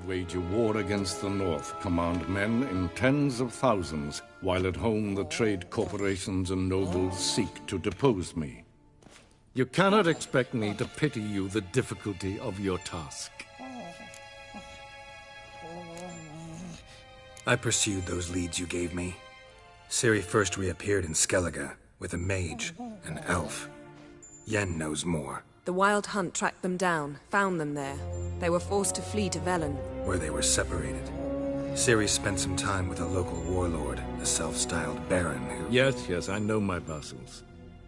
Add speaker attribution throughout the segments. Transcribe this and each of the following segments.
Speaker 1: wage a war against the North, command men in tens of thousands, while at home the trade corporations and nobles seek to depose me. You cannot expect me to pity you the difficulty of your task.
Speaker 2: I pursued those leads you gave me. Ciri first reappeared in Skellige with a mage, an elf. Yen knows more.
Speaker 3: The Wild Hunt tracked them down, found them there. They were forced to flee to Velen,
Speaker 2: where they were separated. Ciri spent some time with a local warlord, a self-styled baron who...
Speaker 1: Yes, I know my vassals.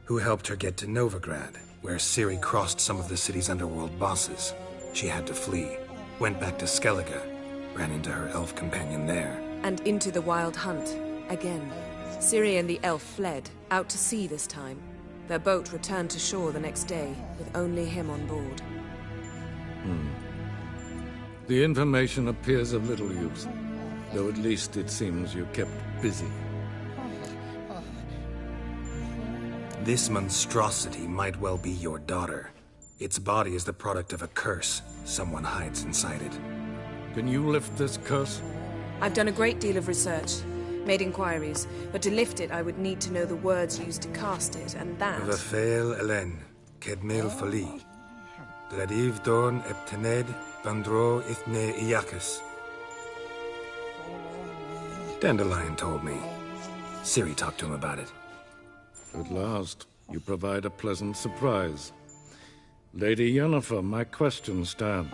Speaker 2: Who helped her get to Novigrad, where Ciri crossed some of the city's underworld bosses. She had to flee, went back to Skellige, ran into her elf companion there.
Speaker 3: And into the Wild Hunt, again. Ciri and the elf fled, out to sea this time. Their boat returned to shore the next day, with only him on board.
Speaker 1: The information appears of little use, though at least it seems you kept busy.
Speaker 2: This monstrosity might well be your daughter. Its body is the product of a curse. Someone hides inside it.
Speaker 1: Can you lift this curse?
Speaker 3: I've done a great deal of research, made inquiries, but to lift it I would need to know the words used to cast it, and that...
Speaker 2: Vafael Elen, Kedmil Fali, Gladiv Dorn Eptened, Bandro Ithne Iacus. Dandelion told me. Ciri talked to him about it.
Speaker 1: At last, you provide a pleasant surprise. Lady Yennefer, my question stands.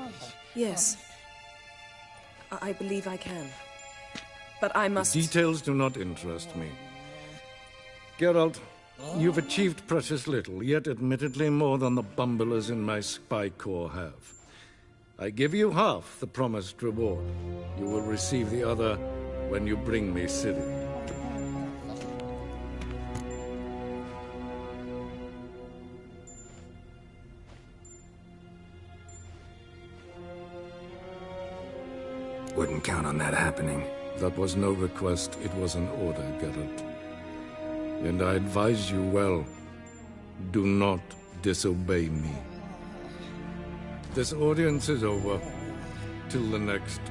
Speaker 3: Yes. I believe I can. But I must...
Speaker 1: The details do not interest me. Geralt, you've achieved precious little, yet admittedly more than the bumblers in my spy corps have. I give you half the promised reward. You will receive the other when you bring me Ciri.
Speaker 2: Wouldn't count on that happening.
Speaker 1: That was no request, it was an order, Geralt. And I advise you well, do not disobey me. This audience is over. Till the next.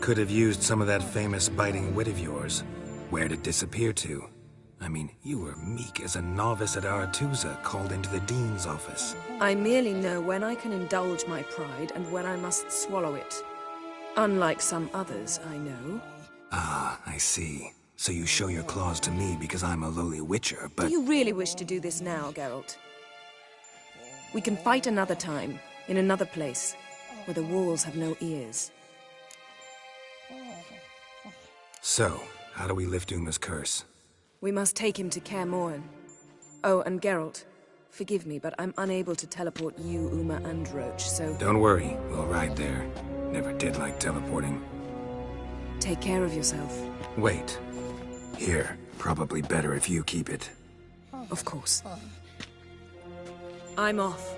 Speaker 2: Could have used some of that famous biting wit of yours. Where'd it disappear to? I mean, you were meek as a novice at Aretuza called into the Dean's office.
Speaker 3: I merely know when I can indulge my pride and when I must swallow it. Unlike some others I know.
Speaker 2: Ah, I see. So you show your claws to me because I'm a lowly witcher, but...
Speaker 3: Do you really wish to do this now, Geralt? We can fight another time, in another place, where the walls have no ears.
Speaker 2: So, how do we lift Uma's curse?
Speaker 3: We must take him to Kaer Morhen. Oh, and Geralt, forgive me, but I'm unable to teleport you, Uma, and Roach, so...
Speaker 2: Don't worry, we'll ride there. Never did like teleporting.
Speaker 3: Take care of yourself.
Speaker 2: Wait. Here, probably better if you keep it.
Speaker 3: Of course. I'm off.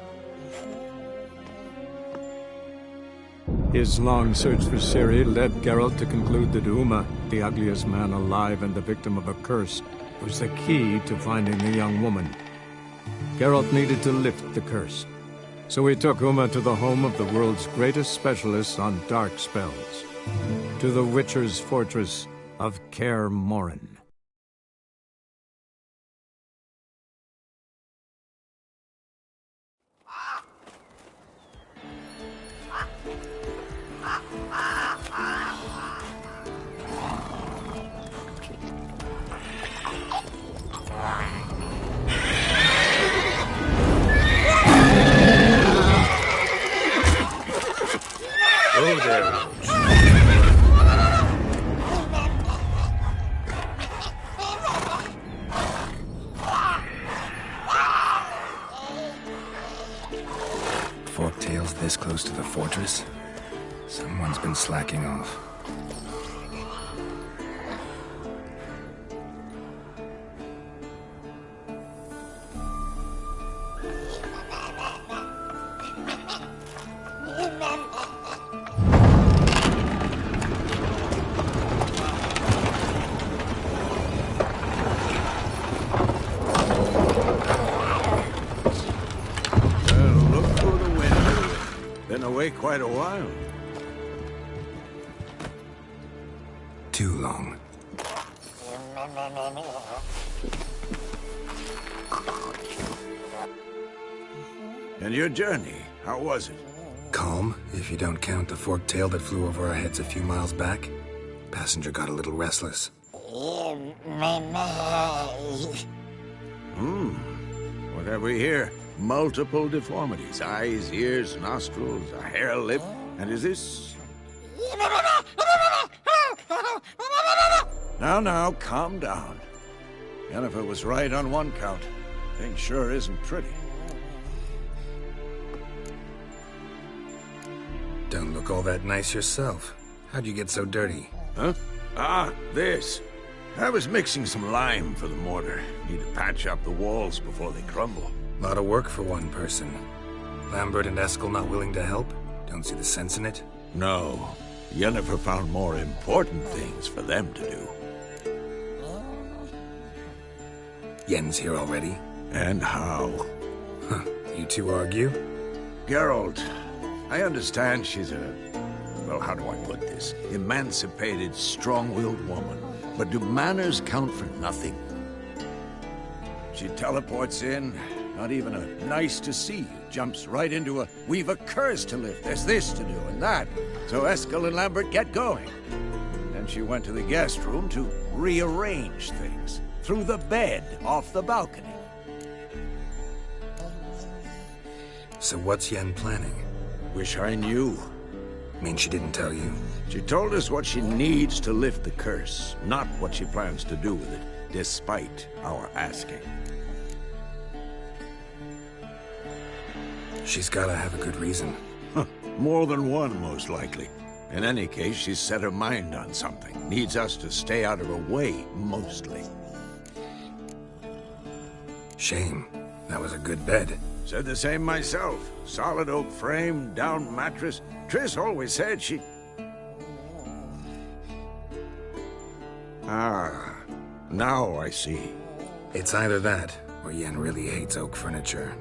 Speaker 4: His long search for Ciri led Geralt to conclude that Uma, the ugliest man alive and the victim of a curse, was the key to finding the young woman. Geralt needed to lift the curse, so he took Uma to the home of the world's greatest specialists on dark spells, to the Witcher's fortress of Kaer Morhen.
Speaker 2: Oh, there. Forktails this close to the fortress? Someone's been slacking off.
Speaker 5: take quite a while.
Speaker 2: Too long.
Speaker 5: And your journey, how was it?
Speaker 2: Calm, if you don't count the forked tail that flew over our heads a few miles back. Passenger got a little restless.
Speaker 5: What have we here? Multiple deformities. Eyes, ears, nostrils, a hair lip. And is this... Now, calm down. Yennefer was right on one count. Thing sure isn't pretty.
Speaker 2: Don't look all that nice yourself. How'd you get so dirty?
Speaker 5: Huh? Ah, this. I was mixing some lime for the mortar. Need to patch up the walls before they crumble.
Speaker 2: Lot of work for one person. Lambert and Eskel not willing to help? Don't see the sense in it?
Speaker 5: No. Yennefer found more important things for them to do.
Speaker 2: Yen's here already?
Speaker 5: And how?
Speaker 2: Huh. You two argue?
Speaker 5: Geralt, I understand she's a... well, how do I put this? Emancipated, strong-willed woman. But do manners count for nothing? She teleports in, not even a nice to see you. Jumps right into a, we've a curse to lift, there's this to do and that. So Eskel and Lambert get going. Then she went to the guest room to rearrange things. Through the bed, off the balcony.
Speaker 2: So what's Yen planning?
Speaker 5: Wish I knew.
Speaker 2: Mean she didn't tell you?
Speaker 5: She told us what she needs to lift the curse, not what she plans to do with it, despite our asking.
Speaker 2: She's gotta have a good reason.
Speaker 5: More than one, most likely. In any case, she's set her mind on something. Needs us to stay out of her way, mostly.
Speaker 2: Shame. That was a good bed.
Speaker 5: Said the same myself. Solid oak frame, down mattress. Triss always said she... Ah, now I see.
Speaker 2: It's either that, or Yen really hates oak furniture.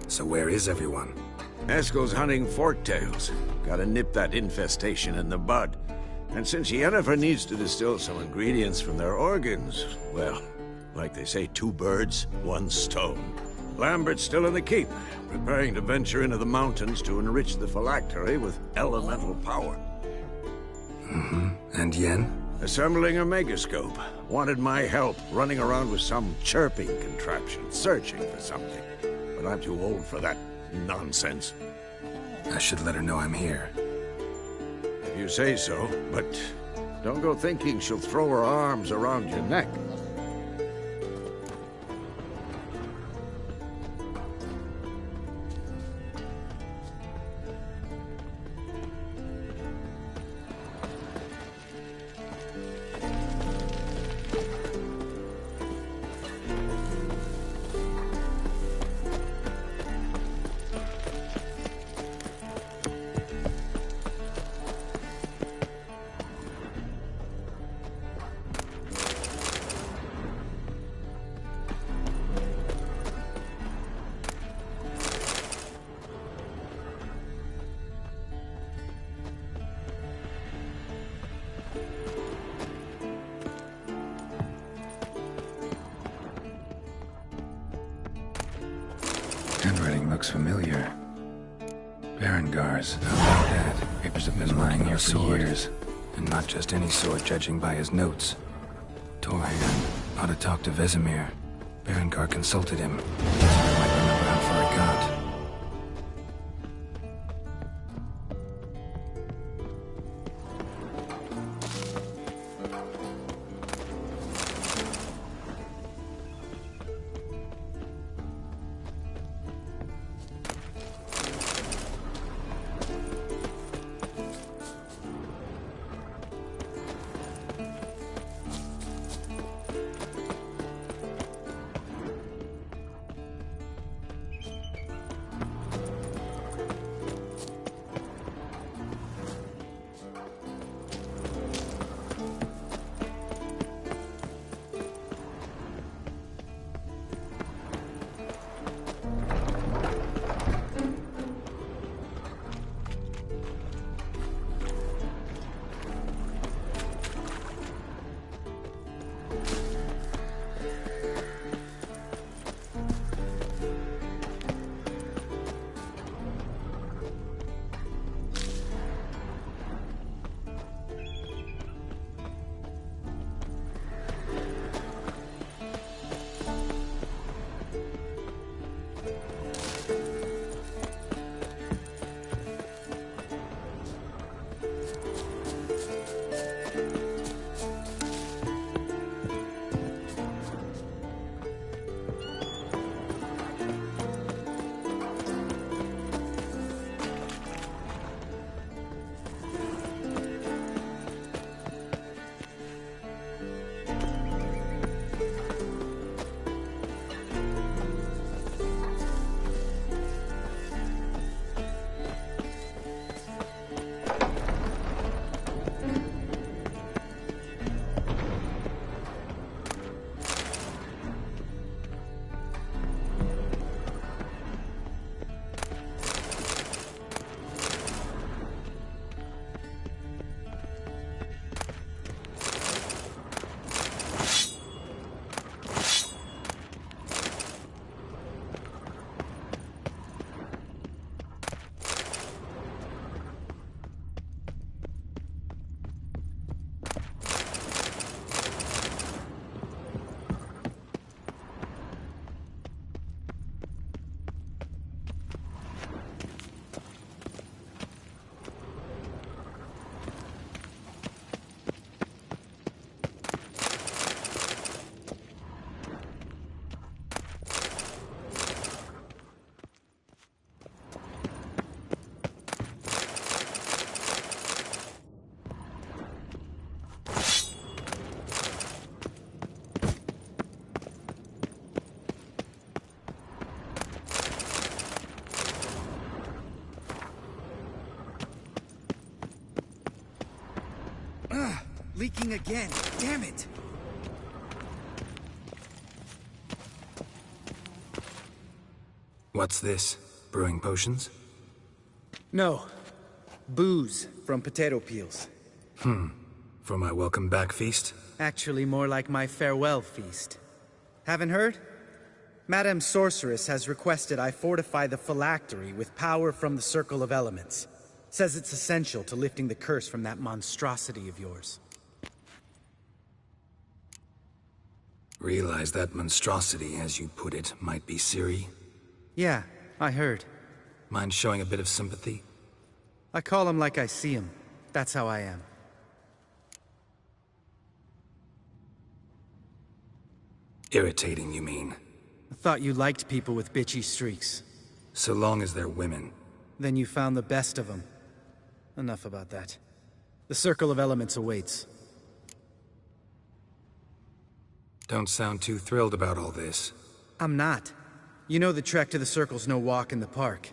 Speaker 2: So where is everyone?
Speaker 5: Eskel's hunting forktails. Gotta nip that infestation in the bud. And since Yennefer needs to distill some ingredients from their organs, well, like they say, 2 birds, 1 stone. Lambert's still in the keep, preparing to venture into the mountains to enrich the phylactery with elemental power.
Speaker 2: And Yen?
Speaker 5: Assembling a megascope. Wanted my help running around with some chirping contraption, searching for something. But I'm too old for that nonsense.
Speaker 2: I should let her know I'm here.
Speaker 5: If you say so, but don't go thinking she'll throw her arms around your neck.
Speaker 2: Handwriting looks familiar. Berengar's. How about that? Papers have been lying here for years. And not just any sword, judging by his notes. Torhan ought to talk to Vesemir. Berengar consulted him. Vesemir might remember how far it got.
Speaker 6: Leaking again. Damn it!
Speaker 2: What's this? Brewing potions?
Speaker 6: No. Booze from potato peels.
Speaker 2: For my welcome back feast?
Speaker 6: Actually, more like my farewell feast. Haven't heard? Madame Sorceress has requested I fortify the phylactery with power from the Circle of Elements. Says it's essential to lifting the curse from that monstrosity of yours.
Speaker 2: Realize that monstrosity, as you put it, might be Ciri?
Speaker 6: Yeah, I heard.
Speaker 2: Mind showing a bit of sympathy?
Speaker 6: I call him like I see him. That's how I am.
Speaker 2: Irritating, you mean?
Speaker 6: I thought you liked people with bitchy streaks.
Speaker 2: So long as they're women.
Speaker 6: Then you found the best of them. Enough about that. The Circle of Elements awaits.
Speaker 2: Don't sound too thrilled about all this.
Speaker 6: I'm not. You know the trek to the Circle's no walk in the park.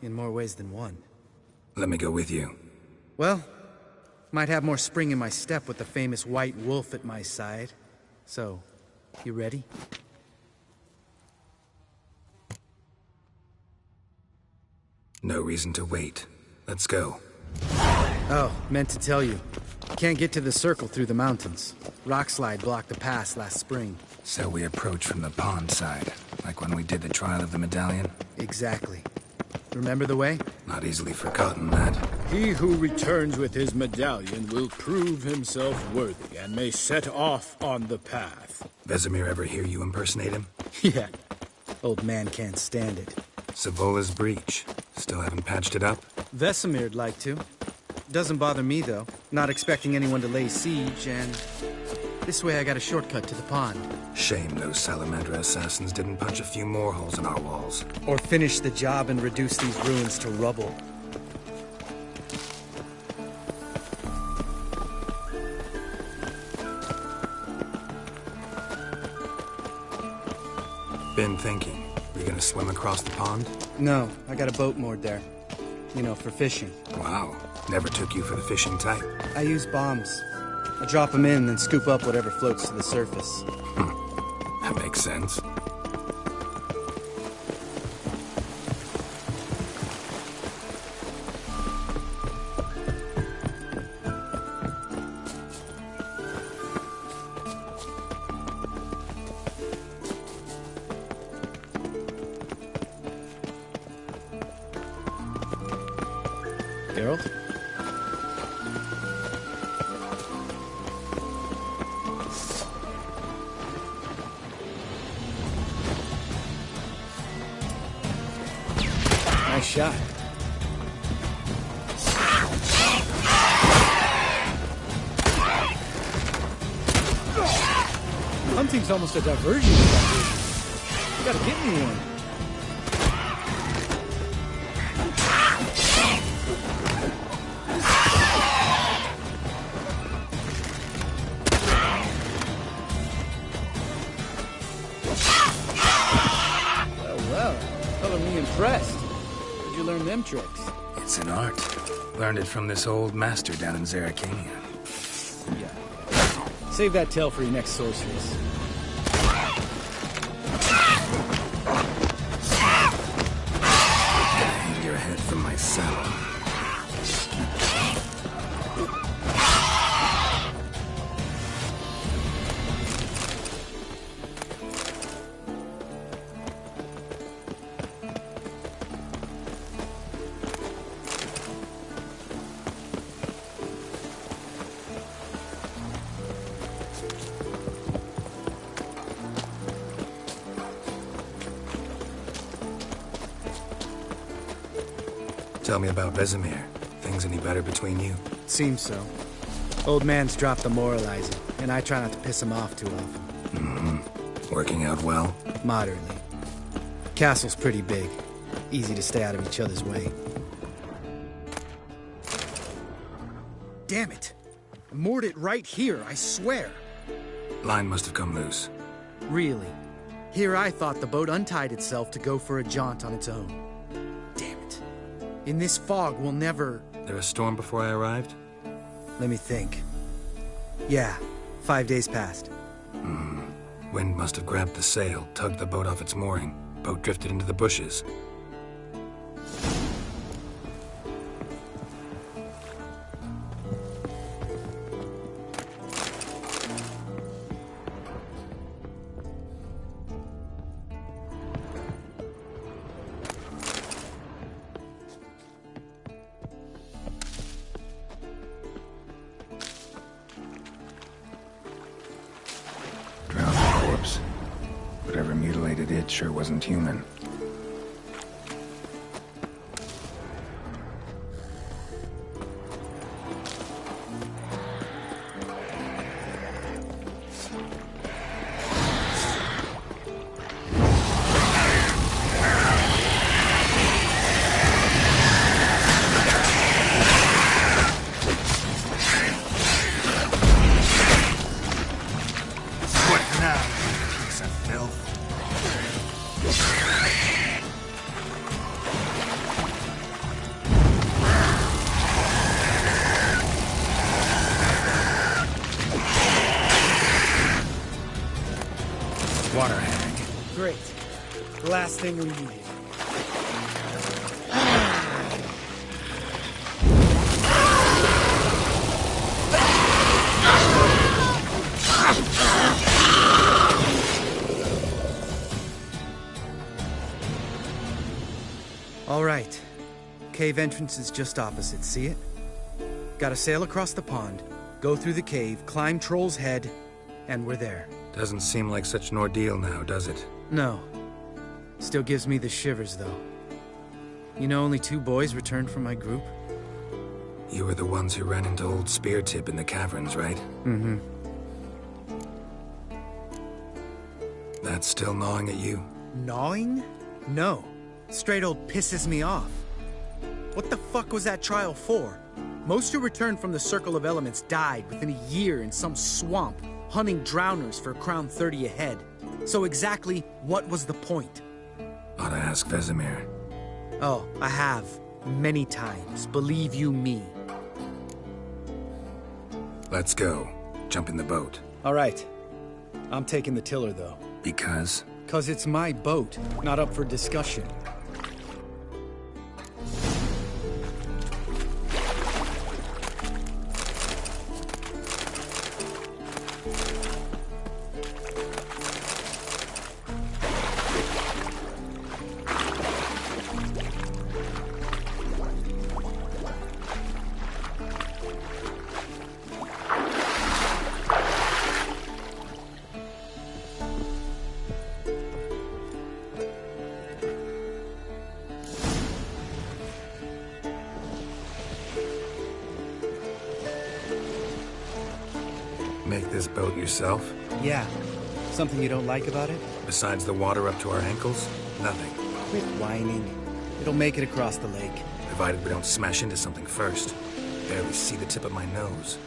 Speaker 6: In more ways than one.
Speaker 2: Let me go with you.
Speaker 6: Well, might have more spring in my step with the famous White Wolf at my side. So, you ready?
Speaker 2: No reason to wait. Let's go.
Speaker 6: Oh, meant to tell you. Can't get to the Circle through the mountains. Rockslide blocked the pass last spring.
Speaker 2: So we approach from the pond side, like when we did the trial of the medallion?
Speaker 6: Exactly. Remember the way?
Speaker 2: Not easily forgotten, that.
Speaker 7: He who returns with his medallion will prove himself worthy and may set off on the path.
Speaker 2: Vesemir ever hear you impersonate him?
Speaker 6: Yeah. Old man can't stand it.
Speaker 2: Savola's breach. Still haven't patched it up?
Speaker 6: Vesemir'd like to. Doesn't bother me, though. Not expecting anyone to lay siege, and... this way I got a shortcut to the pond.
Speaker 2: Shame those Salamander assassins didn't punch a few more holes in our walls.
Speaker 6: Or finish the job and reduce these ruins to rubble.
Speaker 2: Been thinking. We gonna swim across the pond?
Speaker 6: No, I got a boat moored there. You know, for fishing.
Speaker 2: Wow. Never took you for the fishing type.
Speaker 6: I use bombs. I drop them in, then scoop up whatever floats to the surface.
Speaker 2: That makes sense.
Speaker 6: Geralt? Nice shot. Hunting's almost a diversion. You gotta get me one. Well, color me impressed. Where'd you learn them tricks?
Speaker 2: It's an art. Learned it from this old master down in Zerrikania.
Speaker 6: Yeah. Save that tale for your next sorceress.
Speaker 2: Hang your head from my saddle. Tell me about Vesemir. Things any better between you?
Speaker 6: Seems so. Old man's dropped the moralizing, and I try not to piss him off too often.
Speaker 2: Mm-hmm. Working out well?
Speaker 6: Moderately. Castle's pretty big. Easy to stay out of each other's way. Damn it! I moored it right here, I swear!
Speaker 2: Line must have come loose.
Speaker 6: Really? Here I thought the boat untied itself to go for a jaunt on its own. Damn it. In this fog, we'll never...
Speaker 2: There a storm before I arrived?
Speaker 6: Let me think. Yeah, 5 days passed.
Speaker 2: Wind must have grabbed the sail, tugged the boat off its mooring. Boat drifted into the bushes. Whatever mutilated it sure wasn't human.
Speaker 5: What now, you piece of filth? Water hag.
Speaker 6: Great. The last thing we needed. All right. Cave entrance is just opposite, see it? Gotta sail across the pond, go through the cave, climb Troll's Head, and we're there.
Speaker 2: Doesn't seem like such an ordeal now, does it?
Speaker 6: No. Still gives me the shivers, though. You know only 2 boys returned from my group?
Speaker 2: You were the ones who ran into old Speartip in the caverns, right?
Speaker 6: Mm-hmm.
Speaker 2: That's still gnawing at you?
Speaker 6: Gnawing? No. Straight old pisses me off. What the fuck was that trial for? Most who returned from the Circle of Elements died within a year in some swamp, hunting drowners for a crown 30 a head. So exactly what was the point?
Speaker 2: Ought to ask Vesemir.
Speaker 6: Oh, I have. Many times, believe you me.
Speaker 2: Let's go. Jump in the boat.
Speaker 6: All right. I'm taking the tiller, though.
Speaker 2: Because?
Speaker 6: 'Cause it's my boat, not up for discussion.
Speaker 2: Make this boat yourself?
Speaker 6: Yeah. Something you don't like about it?
Speaker 2: Besides the water up to our ankles? Nothing.
Speaker 6: Quit whining. It'll make it across the lake.
Speaker 2: Provided we don't smash into something first. Barely see the tip of my nose.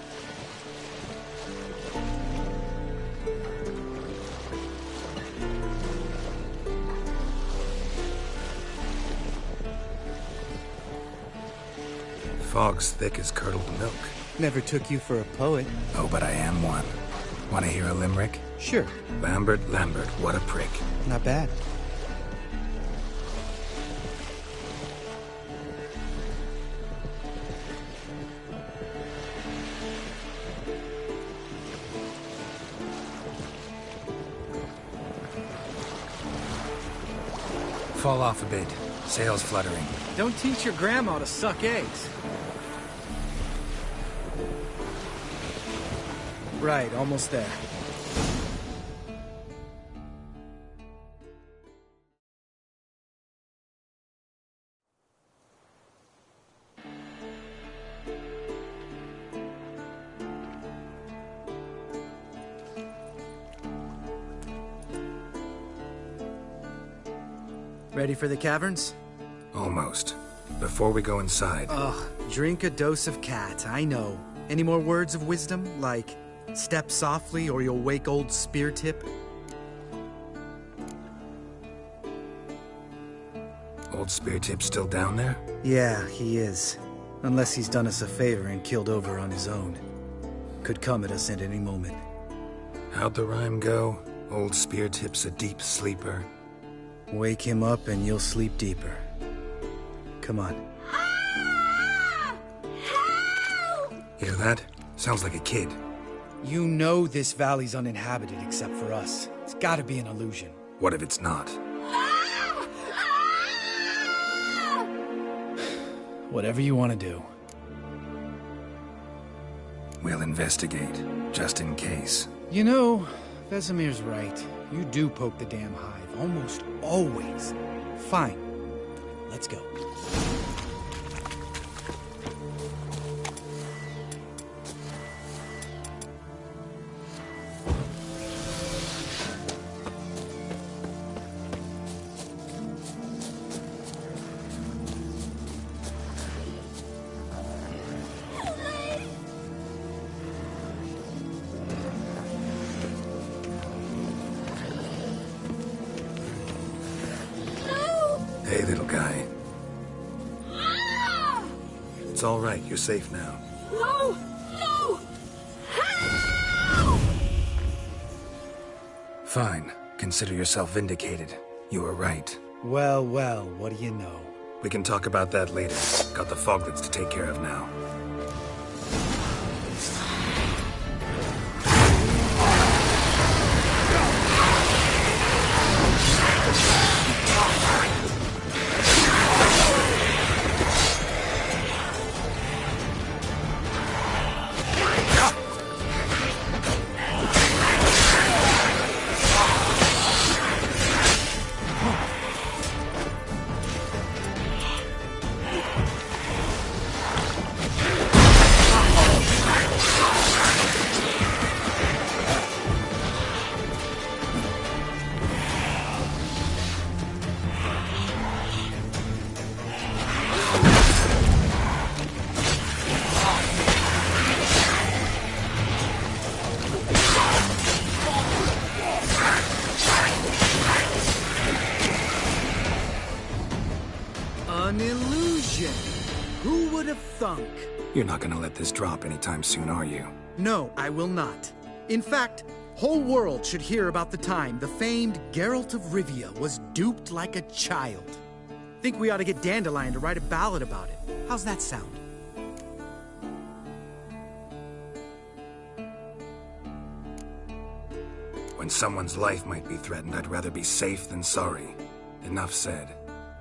Speaker 2: Fog's thick as curdled milk.
Speaker 6: Never took you for a poet.
Speaker 2: Oh, but I am one. Want to hear a limerick?
Speaker 6: Sure.
Speaker 2: Lambert, what a prick.
Speaker 6: Not bad.
Speaker 2: Fall off a bit. Sails fluttering.
Speaker 6: Don't teach your grandma to suck eggs. Right, almost there. Ready for the caverns?
Speaker 2: Almost. Before we go inside...
Speaker 6: Ugh, drink a dose of cat, I know. Any more words of wisdom, like, step softly or you'll wake old Speartip?
Speaker 2: Old Speartip's still down there?
Speaker 6: Yeah, he is. Unless he's done us a favor and killed over on his own. could come at us at any moment.
Speaker 2: How'd the rhyme go? Old spear tip's a deep sleeper.
Speaker 6: Wake him up and you'll sleep deeper. Come on.
Speaker 2: Hear that? Sounds like a kid.
Speaker 6: You know this valley's uninhabited except for us. It's gotta be an illusion.
Speaker 2: What if it's not?
Speaker 6: Whatever you want to do.
Speaker 2: We'll investigate, just in case.
Speaker 6: You know, Vesemir's right. You do poke the damn hive, almost always. Fine. Let's go.
Speaker 2: Hey, little guy. It's all right. You're safe now.
Speaker 8: No! No!
Speaker 2: Fine. Consider yourself vindicated. You were right.
Speaker 6: Well, well, what do you know?
Speaker 2: We can talk about that later. Got the foglets to take care of now.
Speaker 6: An illusion! Who would have thunk?
Speaker 2: You're not gonna let this drop anytime soon, are you?
Speaker 6: No, I will not. In fact, whole world should hear about the time the famed Geralt of Rivia was duped like a child. Think we ought to get Dandelion to write a ballad about it. How's that sound?
Speaker 2: When someone's life might be threatened, I'd rather be safe than sorry. Enough said.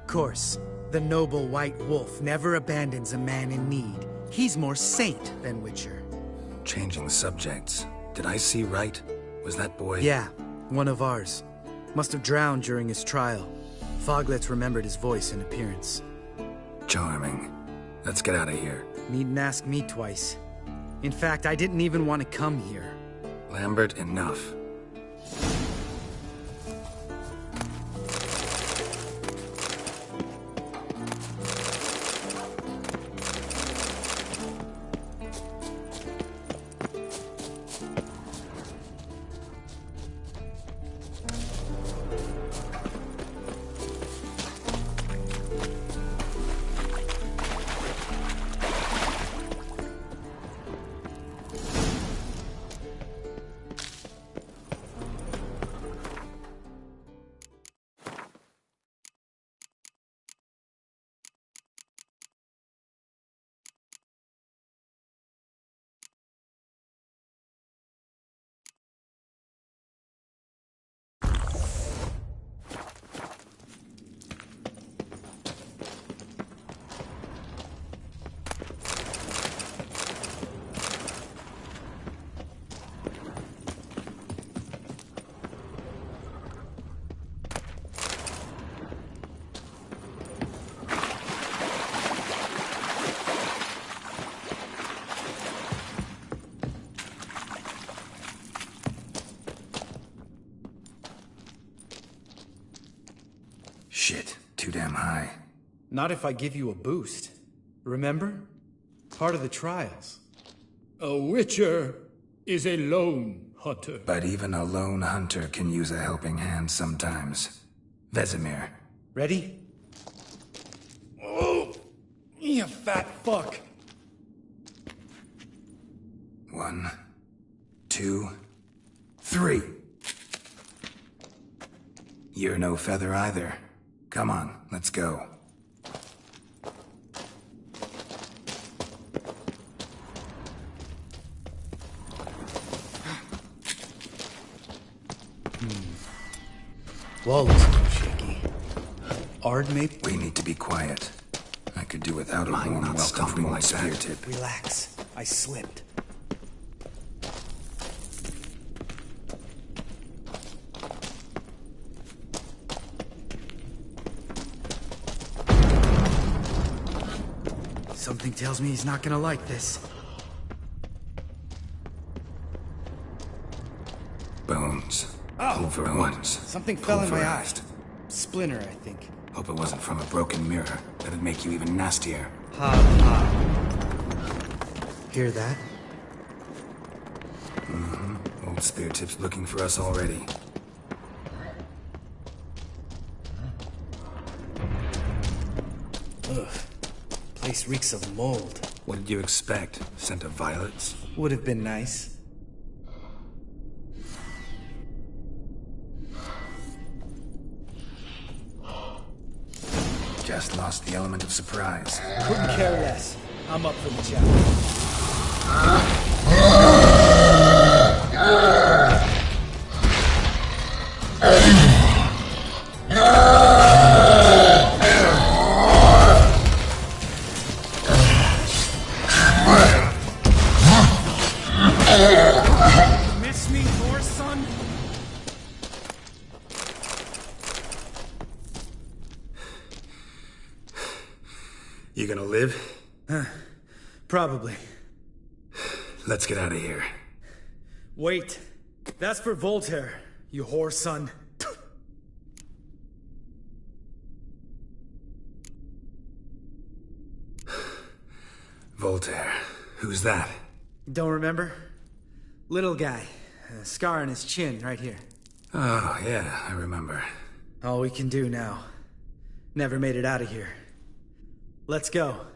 Speaker 6: Course, the noble white wolf never abandons a man in need. He's more saint than Witcher.
Speaker 2: Changing subjects. Did I see right? Was that boy...
Speaker 6: Yeah, one of ours. Must have drowned during his trial. Foglets remembered his voice and appearance.
Speaker 2: Charming. Let's get out of here.
Speaker 6: Needn't ask me twice. In fact, I didn't even want to come here.
Speaker 2: Lambert, enough. Shit, too damn high.
Speaker 6: Not if I give you a boost. Remember? Part of the trials.
Speaker 7: A witcher is a lone hunter.
Speaker 2: But even a lone hunter can use a helping hand sometimes. Vesemir.
Speaker 6: Ready? Oh, you fat fuck.
Speaker 2: 1, 2, 3. You're no feather either. Come on, let's go.
Speaker 6: Wall looks a little shaky. Ard, maybe?
Speaker 2: We need to be quiet. I could do without a warm welcome from my spear tip.
Speaker 6: Relax. I slipped. Something tells me he's not gonna like this.
Speaker 2: Bones.
Speaker 6: Oh,
Speaker 2: Pulverized.
Speaker 6: something fell in my eye.
Speaker 2: Pulverized.
Speaker 6: Splinter, I think.
Speaker 2: Hope it wasn't from a broken mirror. That'd make you even nastier.
Speaker 6: Ha ha. Hear that?
Speaker 2: Old spear tip's looking for us already.
Speaker 6: Ugh. Place reeks of mold.
Speaker 2: What did you expect? Scent of violets?
Speaker 6: Would have been nice.
Speaker 2: Just lost the element of surprise.
Speaker 6: Couldn't care less. I'm up for the challenge. Miss me, horse son?
Speaker 2: You gonna live?
Speaker 6: Probably.
Speaker 2: Let's get out of here.
Speaker 6: Wait. That's for Voltaire, you whore son.
Speaker 2: Voltaire. Who's that?
Speaker 6: Don't remember? Little guy. A scar on his chin, right here.
Speaker 2: Oh, yeah, I remember.
Speaker 6: All we can do now. Never made it out of here. Let's go.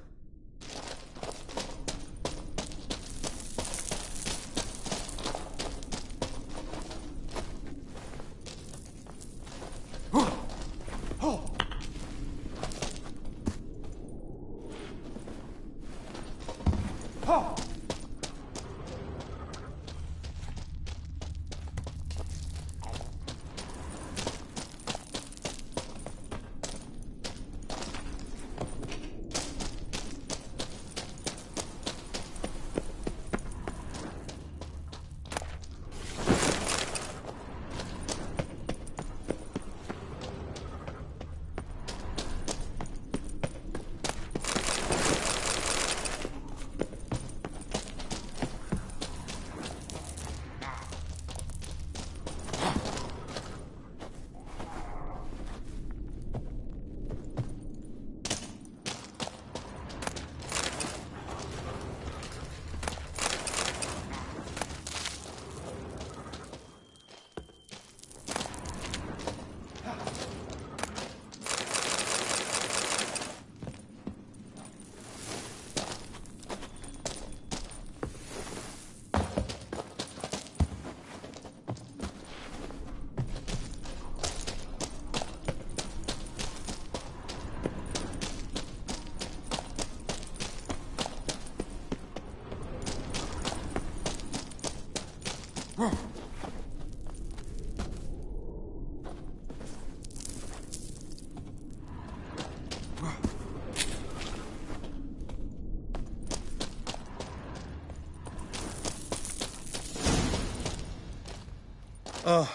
Speaker 6: Oh,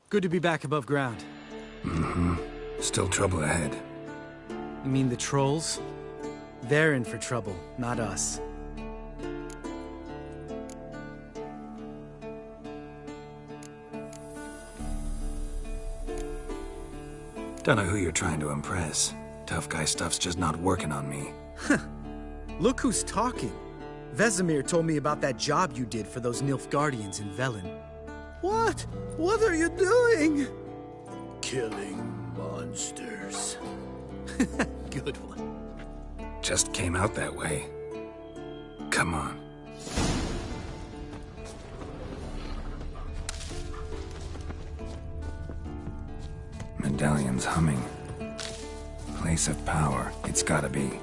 Speaker 6: good to be back above ground.
Speaker 2: Still trouble ahead.
Speaker 6: You mean the trolls? They're in for trouble, not us.
Speaker 2: Don't know who you're trying to impress. Tough guy stuff's just not working on me.
Speaker 6: Look who's talking. Vesemir told me about that job you did for those Nilfgaardians in Velen. What? What are you doing?
Speaker 7: Killing monsters.
Speaker 6: Good one.
Speaker 2: Just came out that way. Come on. medallion's humming. Place of power, it's gotta be.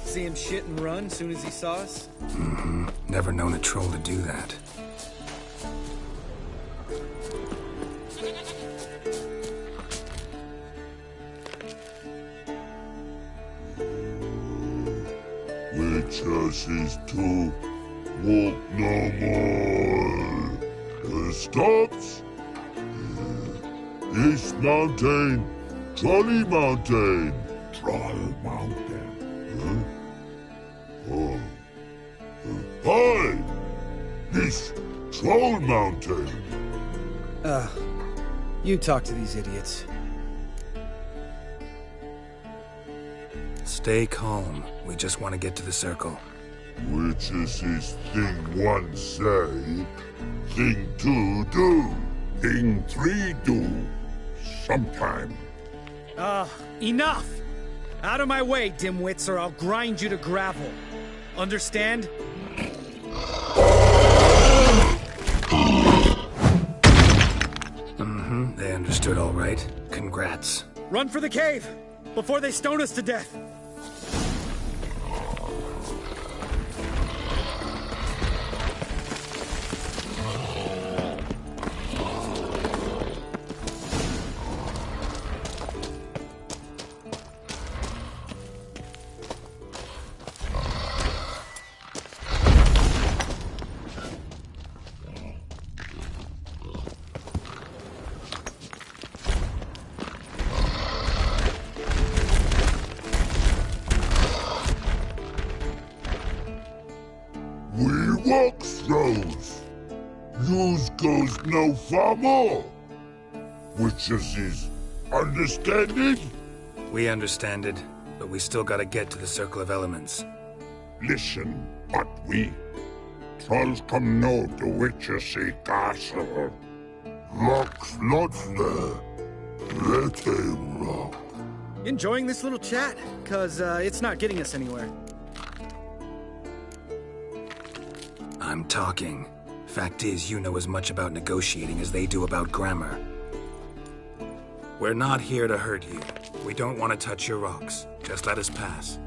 Speaker 6: See him shit and run as soon as he saw us?
Speaker 2: Mm-hmm. Never known a troll to do that.
Speaker 9: Witches is to walk no more. Stops. East Mountain, Trolley Mountain. Troll Mountain. Huh? Oh. Hi! This Troll Mountain.
Speaker 6: You talk to these idiots.
Speaker 2: Stay calm. We just want to get to the circle.
Speaker 9: Witches is thing one say, thing two do, thing three do. Sometime.
Speaker 6: Enough! Out of my way, dimwits, or I'll grind you to gravel. Understand?
Speaker 2: Mm-hmm. They understood all right. Congrats.
Speaker 6: Run for the cave! Before they stone us to death!
Speaker 9: We walk throws. Yous goes no far more. Witches is understanding?
Speaker 2: We understand it, but we still gotta get to the Circle of Elements.
Speaker 9: Listen, but we trolls come know the witches is castle. Rocks lots there. Let him rock.
Speaker 6: Enjoying this little chat? 'Cause it's not getting us anywhere.
Speaker 2: I'm talking. Fact is, you know as much about negotiating as they do about grammar. We're not here to hurt you. We don't want to touch your rocks. Just let us pass.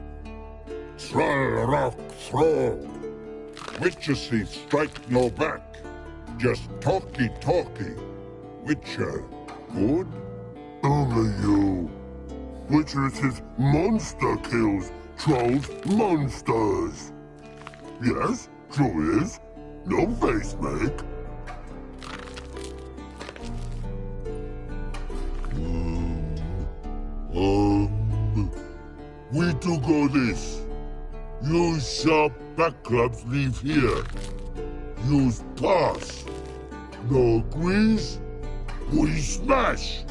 Speaker 9: Troll rock throw. Witches is strike no back. Just talky. Witcher, good? Only you. Witches is monster kills. Trolls monsters. Yes, true is. No face make. We do go this. Use sharp back clubs leave here. Use pass. No agrees, we smash.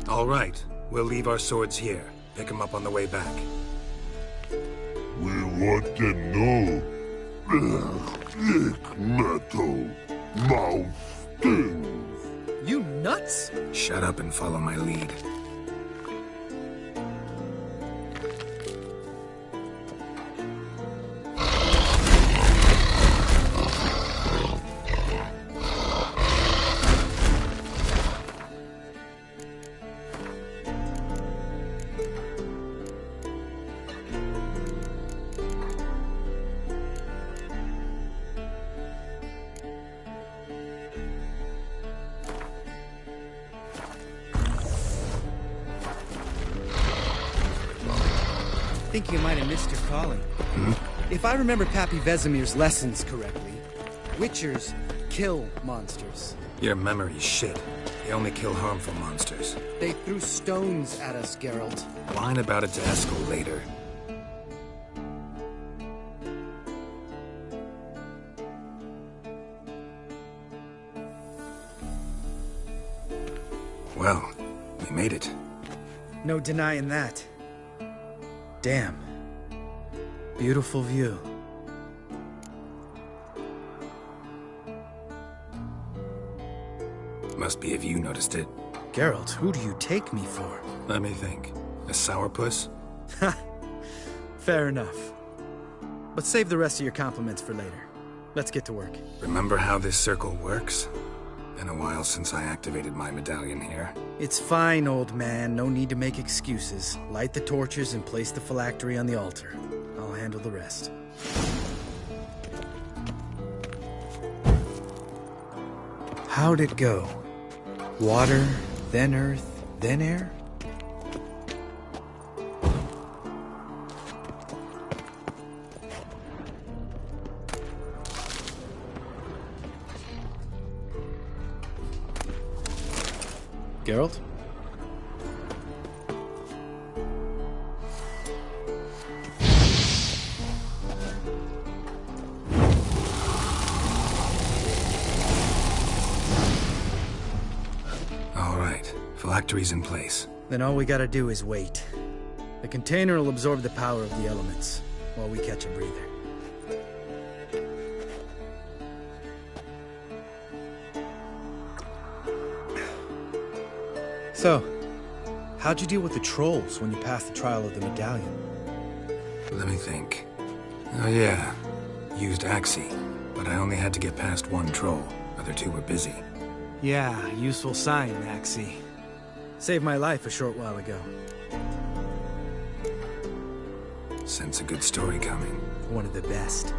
Speaker 2: All right. We'll leave our swords here. Pick them up on the way back.
Speaker 9: We want them know. Thick metal. Mouth stings.
Speaker 6: You nuts?
Speaker 2: Shut up and follow my lead.
Speaker 6: I think you might have missed your calling. If I remember Pappy Vesemir's lessons correctly, Witchers kill monsters.
Speaker 2: Your memory's shit. They only kill harmful monsters.
Speaker 6: They threw stones at us, Geralt.
Speaker 2: Whine about it to Eskel later. Well, we made it.
Speaker 6: No denying that. Damn. Beautiful view.
Speaker 2: Must be if you noticed it.
Speaker 6: Geralt, who do you take me for?
Speaker 2: Let me think. A sourpuss?
Speaker 6: Ha! Fair enough. But save the rest of your compliments for later. Let's get to work.
Speaker 2: Remember how this circle works? Been a while since I activated my medallion here.
Speaker 6: It's fine, old man. No need to make excuses. Light the torches and place the phylactery on the altar. I'll handle the rest. How'd it go? Water, then earth, then air? Geralt?
Speaker 2: All right, phylactery's in place.
Speaker 6: Then all we gotta do is wait. The container will absorb the power of the elements, while we catch a breather. So, how'd you deal with the trolls when you passed the trial of the medallion?
Speaker 2: Let me think. Oh yeah, used Axie, but I only had to get past one troll. Other two were busy.
Speaker 6: Yeah, useful sign, Axie. Saved my life a short while ago.
Speaker 2: Sense a good story coming.
Speaker 6: One of the best.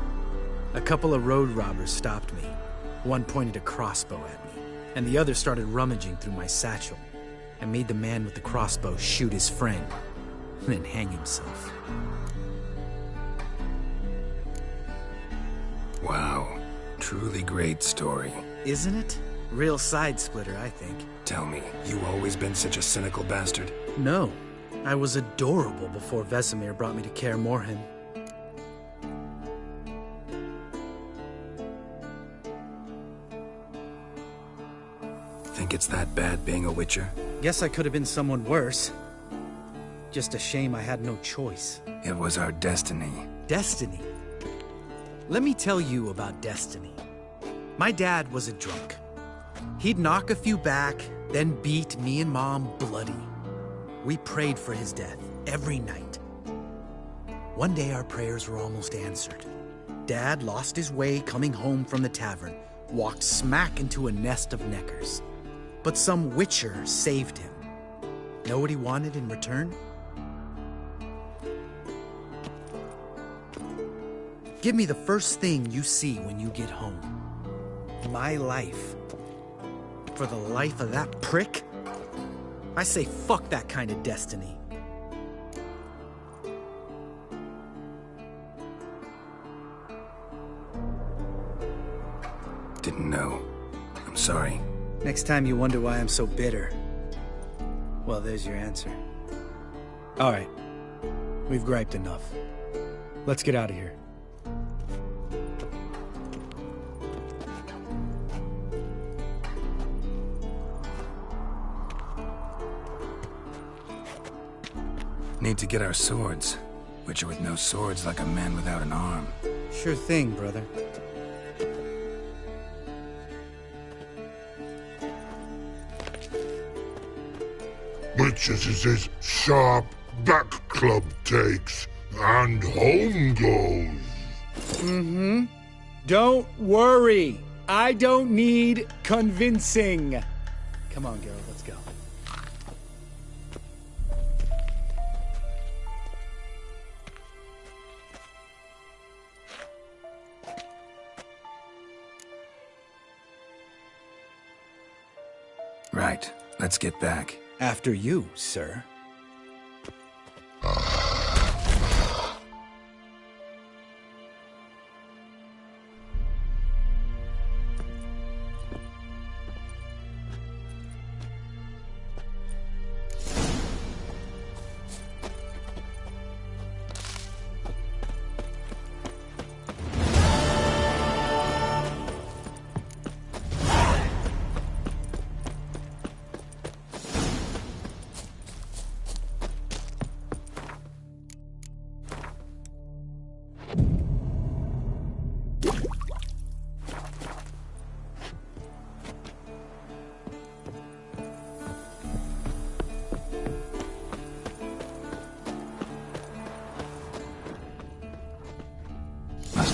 Speaker 6: A couple of road robbers stopped me. One pointed a crossbow at me, and the other started rummaging through my satchel. I made the man with the crossbow shoot his friend, then hang himself.
Speaker 2: Wow, truly great story.
Speaker 6: Isn't it? Real side-splitter, I think.
Speaker 2: Tell me, you always been such a cynical bastard?
Speaker 6: No. I was adorable before Vesemir brought me to Kaer Morhen.
Speaker 2: Think it's that bad being a Witcher?
Speaker 6: Guess I could have been someone worse. Just a shame I had no choice.
Speaker 2: It was our destiny.
Speaker 6: Destiny? Let me tell you about destiny. My dad was a drunk. He'd knock a few back, then beat me and Mom bloody. We prayed for his death every night. One day our prayers were almost answered. Dad lost his way coming home from the tavern, walked smack into a nest of neckers. But some Witcher saved him. Know what he wanted in return? Give me the first thing you see when you get home. My life. For the life of that prick? I say fuck that kind of destiny.
Speaker 2: Didn't know. I'm sorry.
Speaker 6: Next time you wonder why I'm so bitter, well, there's your answer. All right. We've griped enough. Let's get out of here.
Speaker 2: Need to get our swords. Witcher with no swords like a man without an arm.
Speaker 6: Sure thing, brother.
Speaker 9: Witches is his sharp back club takes, and home goes.
Speaker 7: Don't worry. I don't need convincing.
Speaker 6: Come on, Geralt, let's go.
Speaker 2: Right. Let's get back.
Speaker 6: After you, sir.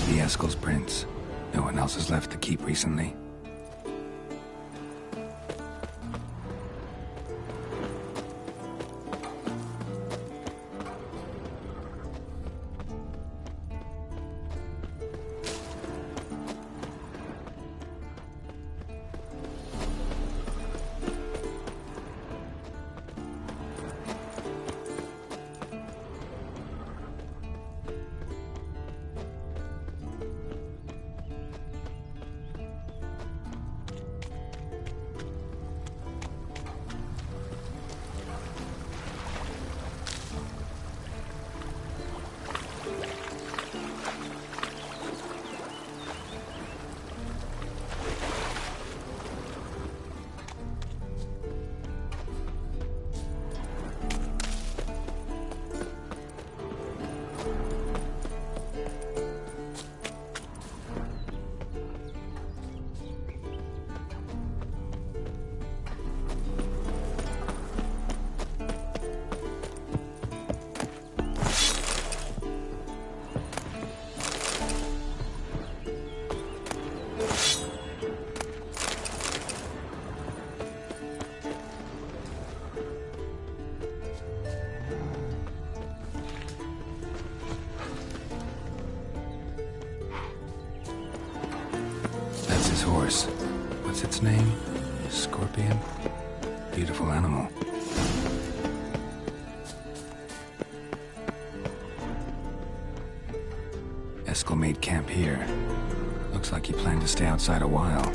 Speaker 2: be Eskel's prints. No one else has left the keep recently. Horse. What's its name? Scorpion? Beautiful animal. Eskel made camp here. Looks like he planned to stay outside a while.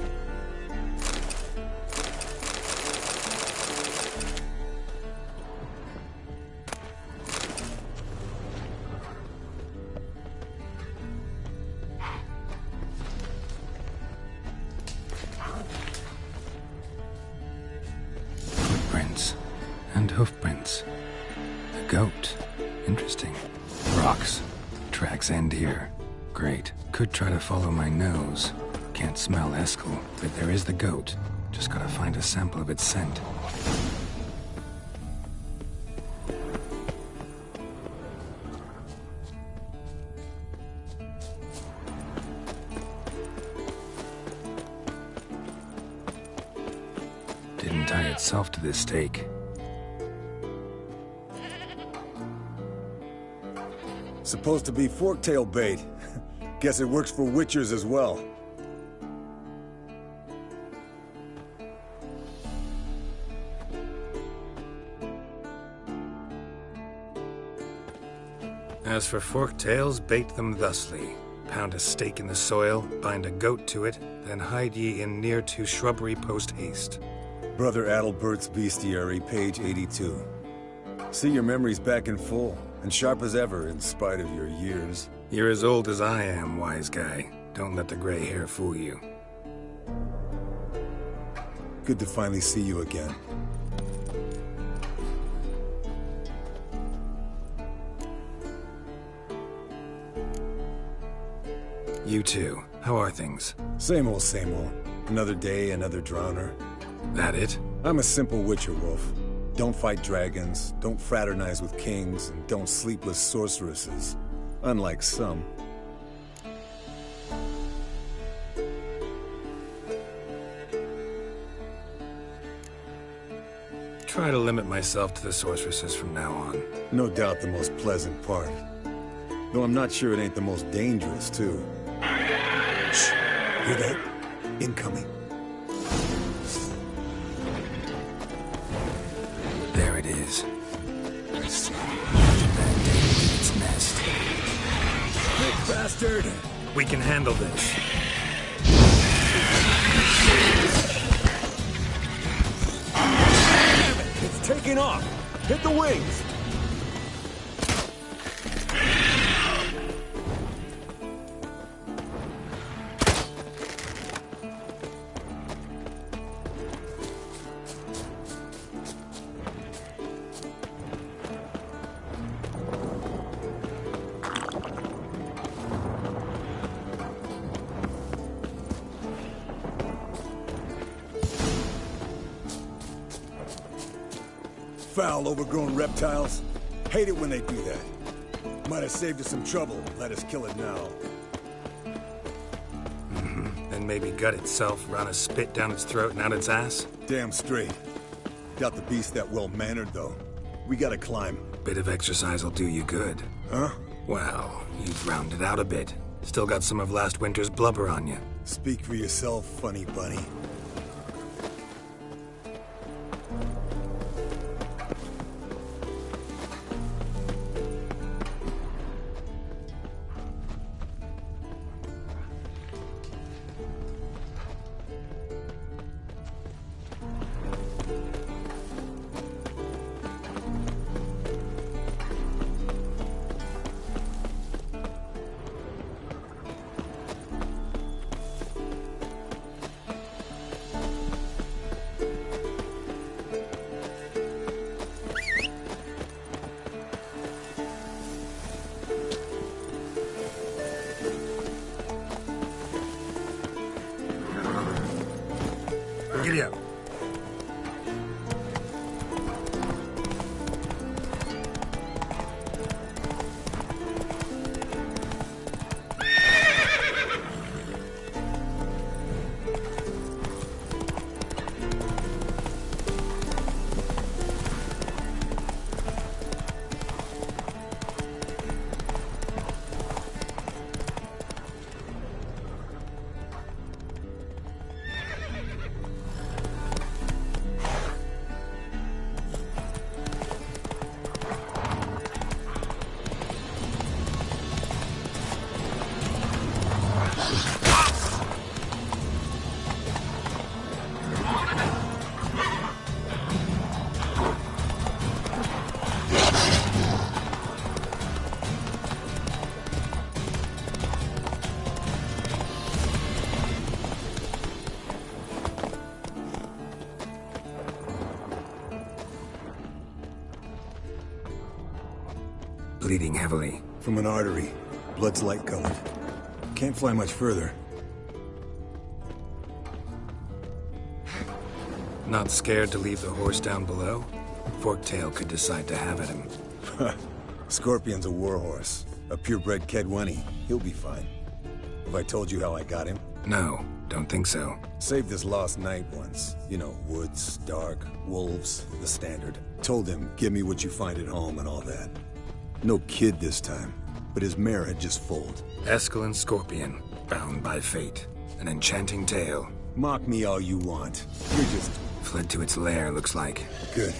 Speaker 2: And hoofprints. A goat. Interesting. Rocks. Tracks end here. Great. Could try to follow my nose. Can't smell Eskel, but there is the goat. Just gotta find a sample of its scent. Didn't tie itself to this stake.
Speaker 10: Supposed to be forktail bait. Guess it works for witchers as well.
Speaker 2: As for forktails, bait them thusly. Pound a stake in the soil, bind a goat to it, then hide ye in near to shrubbery post haste.
Speaker 10: Brother Adalbert's Bestiary, page 82. See, your memory's back in full, and sharp as ever in spite of your years.
Speaker 2: You're as old as I am, wise guy. Don't let the gray hair fool you.
Speaker 10: Good to finally see you again.
Speaker 2: You too. How are things?
Speaker 10: Same old, same old. Another day, another drowner.
Speaker 2: That it?
Speaker 10: I'm a simple witcher, Wolf. Don't fight dragons, don't fraternize with kings, and don't sleep with sorceresses. Unlike some.
Speaker 2: Try to limit myself to the sorceresses from now on.
Speaker 10: No doubt the most pleasant part. Though I'm not sure it ain't the most dangerous, too. Shh! Hear that? Incoming.
Speaker 2: There it is. Its nest.
Speaker 10: Big bastard!
Speaker 2: We can handle this.
Speaker 10: It's taking off! Hit the wings! Foul, overgrown reptiles. Hate it when they do that. Might have saved us some trouble. Let us kill it now.
Speaker 2: then maybe gut itself, run a spit down its throat and out its ass?
Speaker 10: Damn straight. Doubt the beast that well-mannered, though. We gotta climb.
Speaker 2: Bit of exercise will do you good.
Speaker 10: Huh?
Speaker 2: Well, you've rounded out a bit. Still got some of last winter's blubber on you.
Speaker 10: Speak for yourself, funny bunny.
Speaker 2: Giddy up. Bleeding heavily.
Speaker 10: From an artery. Blood's light colored. Can't fly much further.
Speaker 2: Not scared to leave the horse down below? Forktail could decide to have at him.
Speaker 10: Scorpion's a warhorse. A purebred Kedwenny. He'll be fine. Have I told you how I got him?
Speaker 2: No, don't think so.
Speaker 10: Saved his lost night once. You know, woods, dark, wolves, the standard. Told him, give me what you find at home and all that. No kid this time, but his mare had just foaled.
Speaker 2: Escalin Scorpion, bound by fate. An enchanting tale.
Speaker 10: Mock me all you want. You're just...
Speaker 2: Fled to its lair, looks like.
Speaker 10: Good.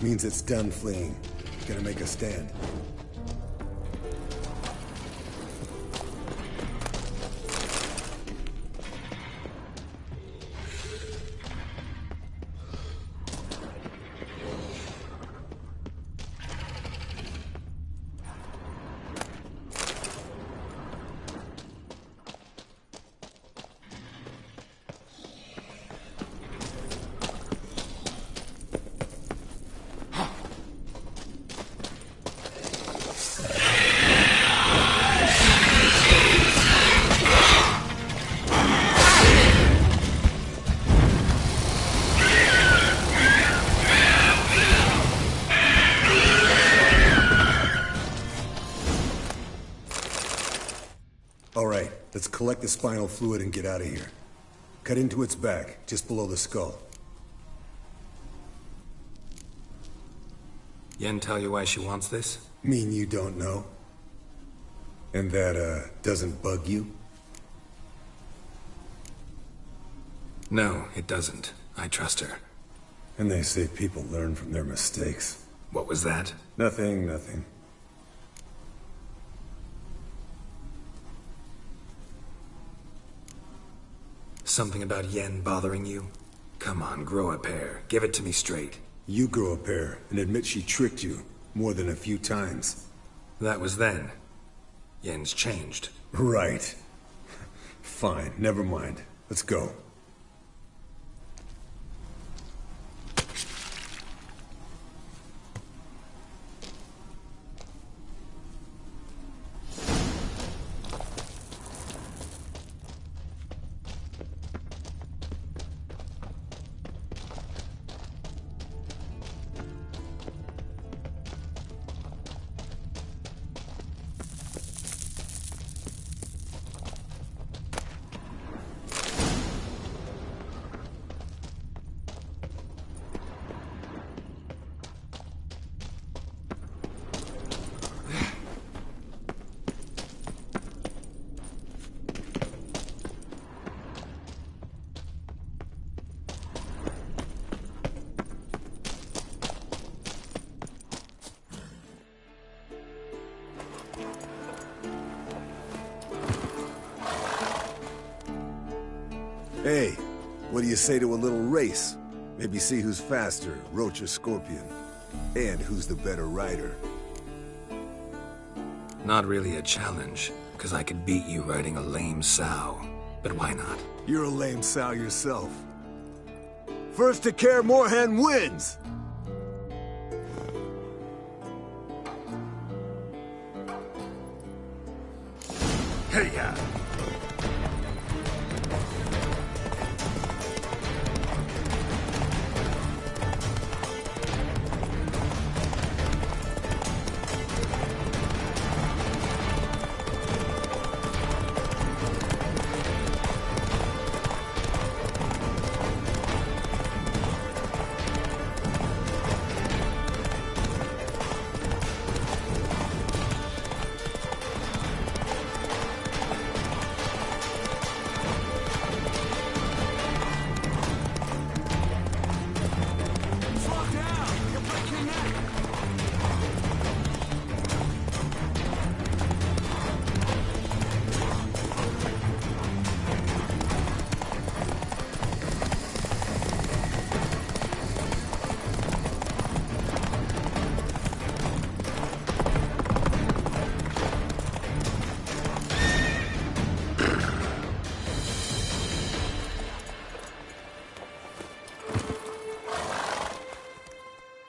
Speaker 10: Means it's done fleeing. Gonna make a stand. Let's collect the spinal fluid and get out of here. Cut into its back, just below the skull.
Speaker 2: Yen tell you why she wants this?
Speaker 10: Mean you don't know? And that, doesn't bug you?
Speaker 2: No, it doesn't. I trust her.
Speaker 10: And they say people learn from their mistakes.
Speaker 2: What was that?
Speaker 10: Nothing, nothing.
Speaker 2: Something about Yen bothering you? Come on, grow a pair. Give it to me straight.
Speaker 10: You grow a pair and admit she tricked you more than a few times.
Speaker 2: That was then. Yen's changed.
Speaker 10: Right. Fine, never mind. Let's go. Hey, what do you say to a little race? Maybe see who's faster, Roach or Scorpion. And who's the better rider.
Speaker 2: Not really a challenge, because I could beat you riding a lame sow. But why not?
Speaker 10: You're a lame sow yourself. First to Kaer Morhen wins!
Speaker 2: Hey-ya!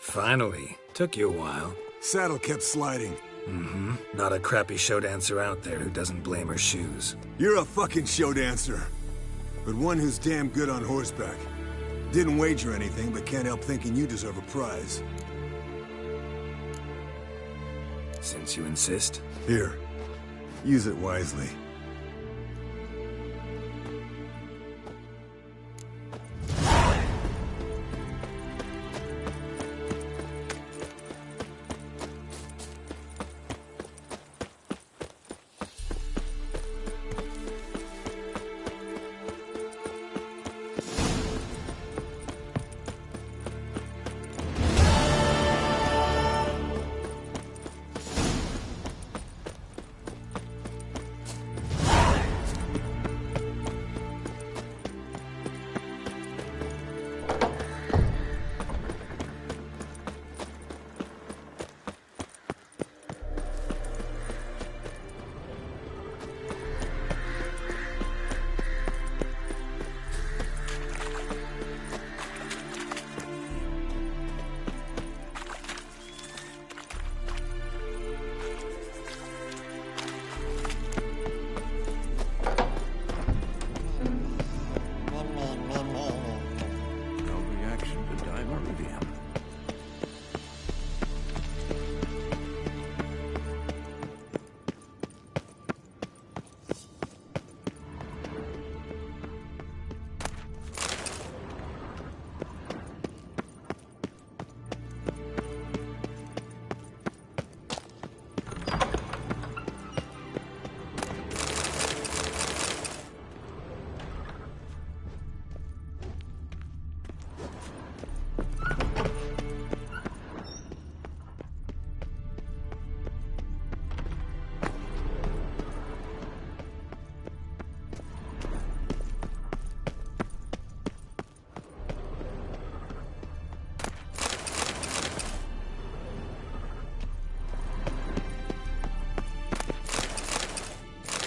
Speaker 2: Finally. Took you a while.
Speaker 10: Saddle kept sliding.
Speaker 2: Mm-hmm. Not a crappy show dancer out there who doesn't blame her shoes.
Speaker 10: You're a fucking show dancer. But one who's damn good on horseback. Didn't wager anything, but can't help thinking you deserve a prize.
Speaker 2: Since you insist.
Speaker 10: Here. Use it wisely.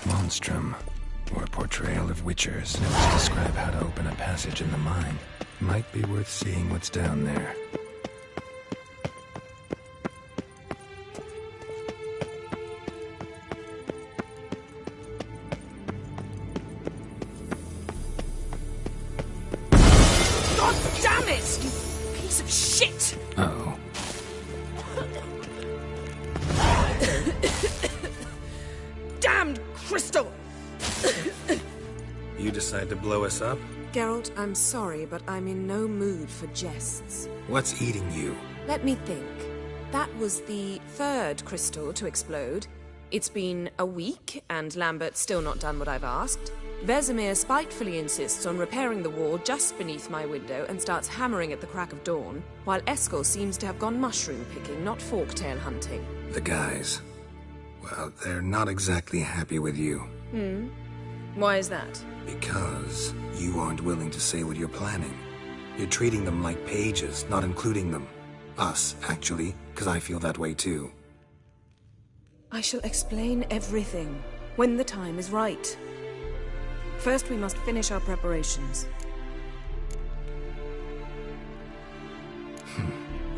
Speaker 2: Monstrum, or a portrayal of witchers. Notes describe how to open a passage in the mine. Might be worth seeing what's down there.
Speaker 3: God damn it, you piece of shit!
Speaker 2: Uh-oh.
Speaker 3: Damned crystal!
Speaker 2: You decide to blow us up?
Speaker 3: Geralt, I'm sorry, but I'm in no mood for jests.
Speaker 2: What's eating you?
Speaker 3: Let me think. That was the third crystal to explode. It's been a week, and Lambert's still not done what I've asked. Vesemir spitefully insists on repairing the wall just beneath my window and starts hammering at the crack of dawn, while Eskel seems to have gone mushroom picking, not forktail hunting.
Speaker 2: The guys. Well, they're not exactly happy with you.
Speaker 3: Why is that?
Speaker 2: Because you aren't willing to say what you're planning. You're treating them like pages, not including them. Us, actually, because I feel that way too.
Speaker 3: I shall explain everything when the time is right. First, we must finish our preparations.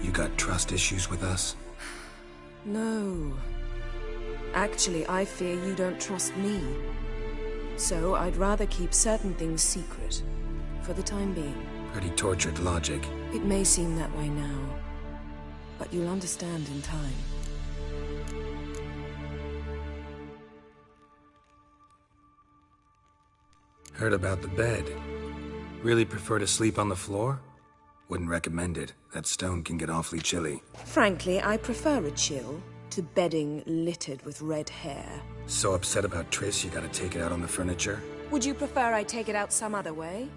Speaker 2: You got trust issues with us?
Speaker 3: No. Actually, I fear you don't trust me. So I'd rather keep certain things secret, for the time being.
Speaker 2: Pretty tortured logic.
Speaker 3: It may seem that way now, but you'll understand in time.
Speaker 2: Heard about the bed. Really prefer to sleep on the floor? Wouldn't recommend it. That stone can get awfully chilly.
Speaker 3: Frankly, I prefer a chill to bedding littered with red hair.
Speaker 2: So upset about Triss, you gotta take it out on the furniture?
Speaker 3: Would you prefer I take it out some other way?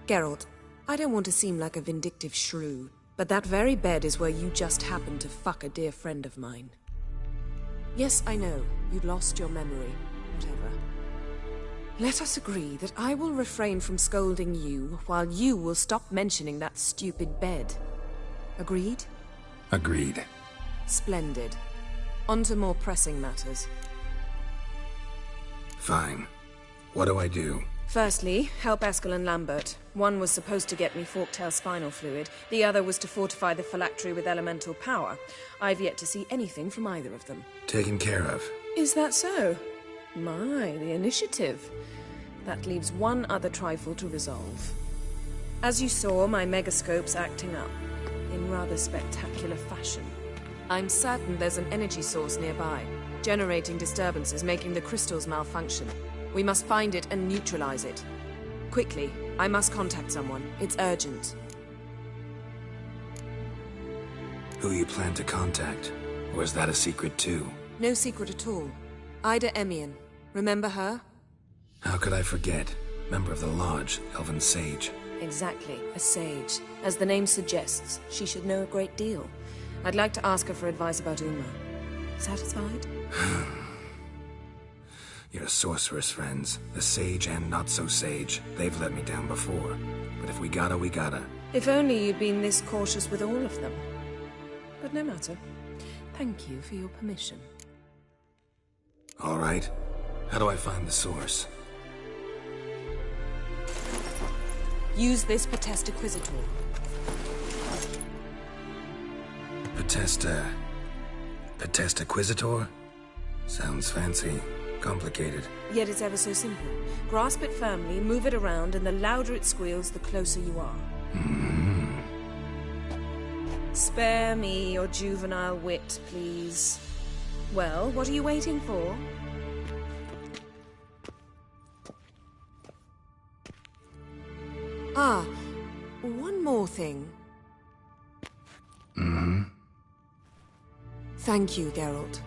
Speaker 3: Geralt, I don't want to seem like a vindictive shrew, but that very bed is where you just happened to fuck a dear friend of mine. Yes, I know, you'd lost your memory. Whatever. Let us agree that I will refrain from scolding you, while you will stop mentioning that stupid bed. Agreed?
Speaker 2: Agreed.
Speaker 3: Splendid. On to more pressing matters.
Speaker 2: Fine. What do I do?
Speaker 3: Firstly, help Eskel and Lambert. One was supposed to get me forktail spinal fluid, the other was to fortify the phylactery with elemental power. I've yet to see anything from either of them.
Speaker 2: Taken care of.
Speaker 3: Is that so? My, the initiative. That leaves one other trifle to resolve. As you saw, my megascope's acting up, in rather spectacular fashion. I'm certain there's an energy source nearby, generating disturbances, making the crystals malfunction. We must find it and neutralize it. Quickly, I must contact someone. It's urgent.
Speaker 2: Who you plan to contact? Or is that a secret too?
Speaker 3: No secret at all. Ida Emian. Remember her?
Speaker 2: How could I forget? Member of the Lodge, Elven Sage.
Speaker 3: Exactly, a sage. As the name suggests, she should know a great deal. I'd like to ask her for advice about Uma. Satisfied?
Speaker 2: Your sorceress friends, the sage and not-so-sage, they've let me down before. But if we gotta, we gotta.
Speaker 3: If only you'd been this cautious with all of them. But no matter. Thank you for your permission.
Speaker 2: All right. How do I find the source?
Speaker 3: Use this Potesta Quisitor.
Speaker 2: Potesta Quisitor? Sounds fancy. Complicated.
Speaker 3: Yet it's ever so simple. Grasp it firmly, move it around, and the louder it squeals, the closer you are. Spare me your juvenile wit, please. Well, what are you waiting for? Ah, one more thing. Thank you, Geralt.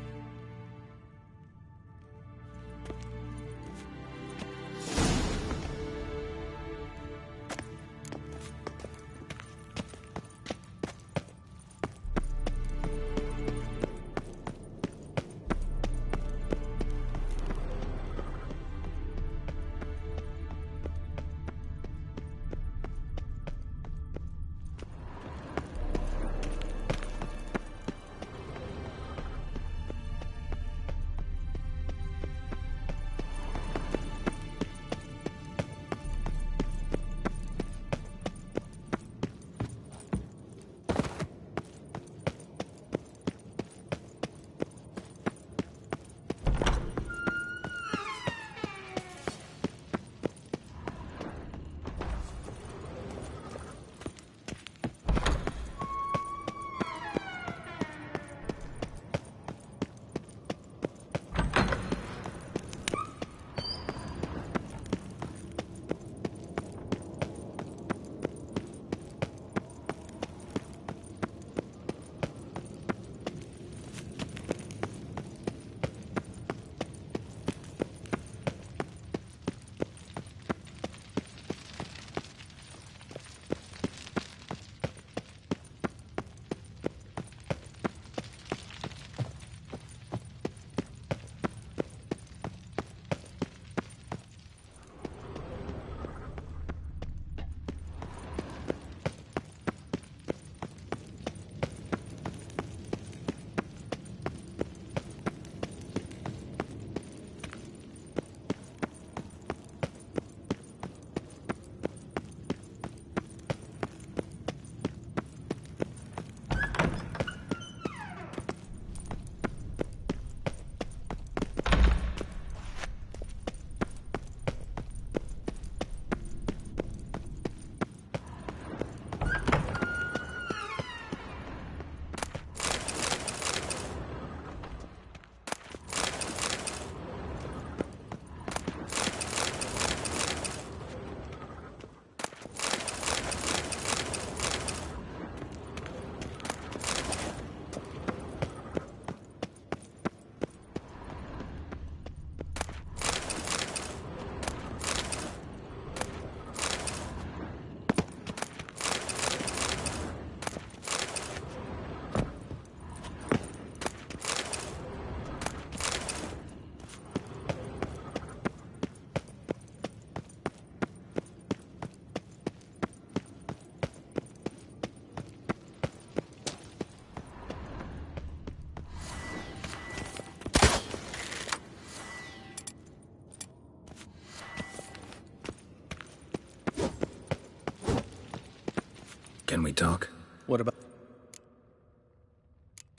Speaker 2: Can we talk?
Speaker 6: What about...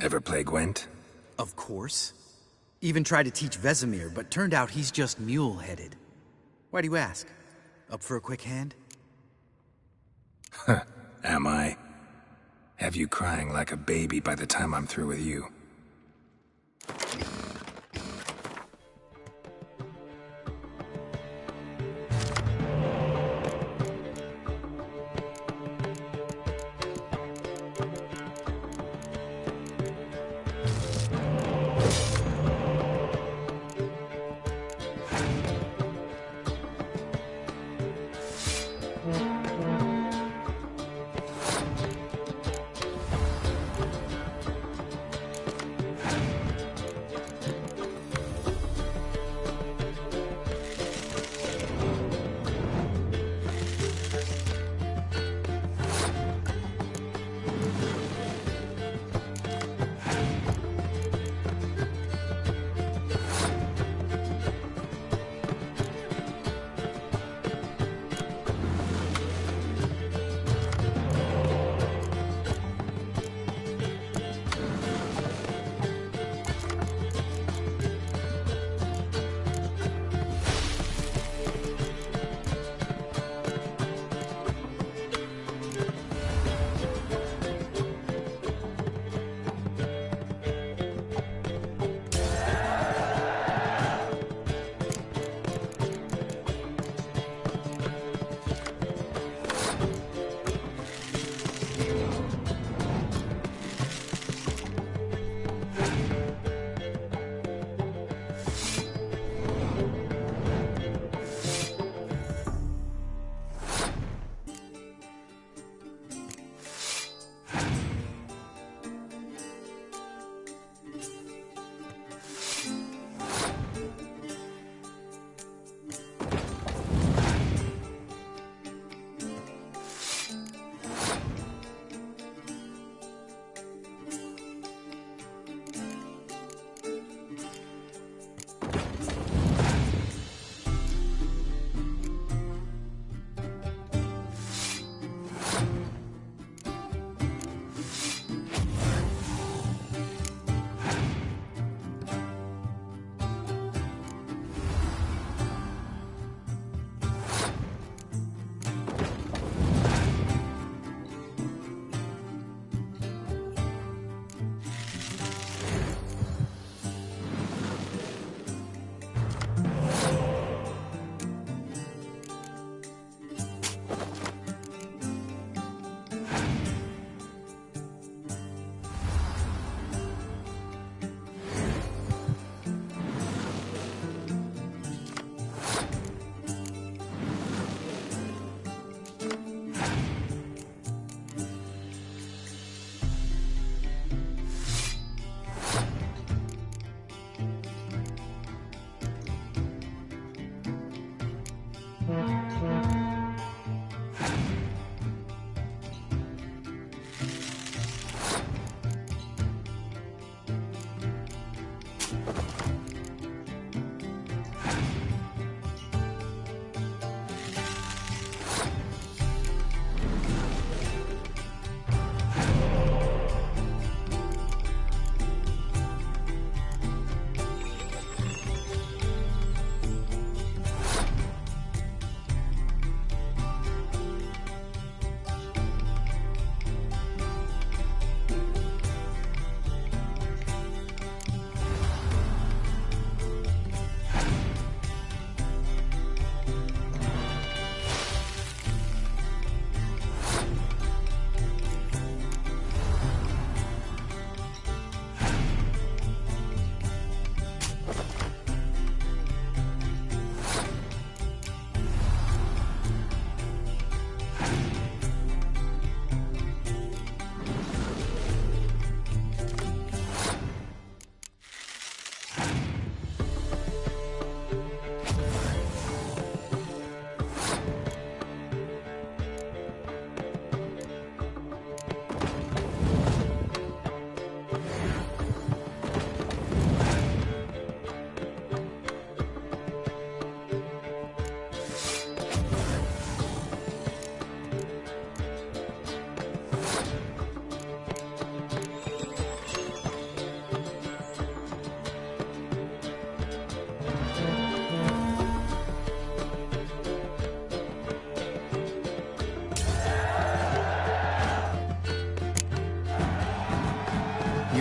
Speaker 2: Ever play Gwent?
Speaker 6: Of course. Even tried to teach Vesemir, but turned out he's just mule-headed. Why do you ask? Up for a quick hand?
Speaker 2: Am I? Have you crying like a baby by the time I'm through with you.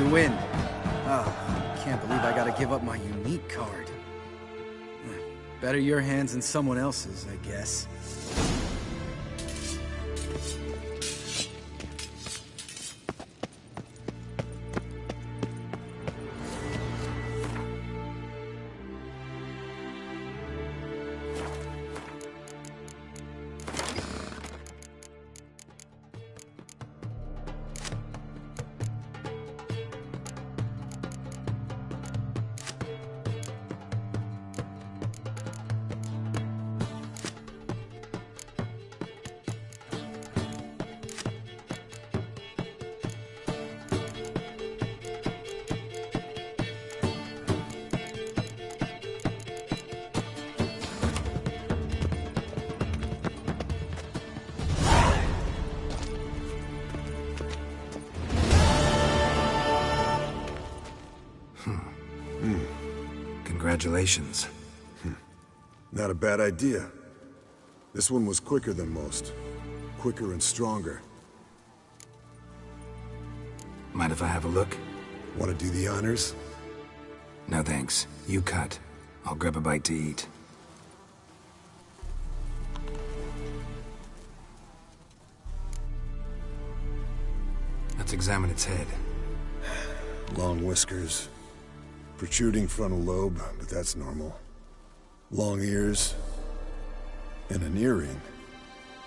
Speaker 6: You win. Oh, can't believe I gotta give up my unique card. Better your hands than someone else's, I guess.
Speaker 2: Congratulations.
Speaker 10: Not a bad idea. This one was quicker than most. Quicker and stronger.
Speaker 2: Mind if I have a look?
Speaker 10: Want to do the honors?
Speaker 2: No thanks. You cut. I'll grab a bite to eat. Let's examine its head.
Speaker 10: Long whiskers. Protruding frontal lobe, but that's normal. Long ears. And an earring.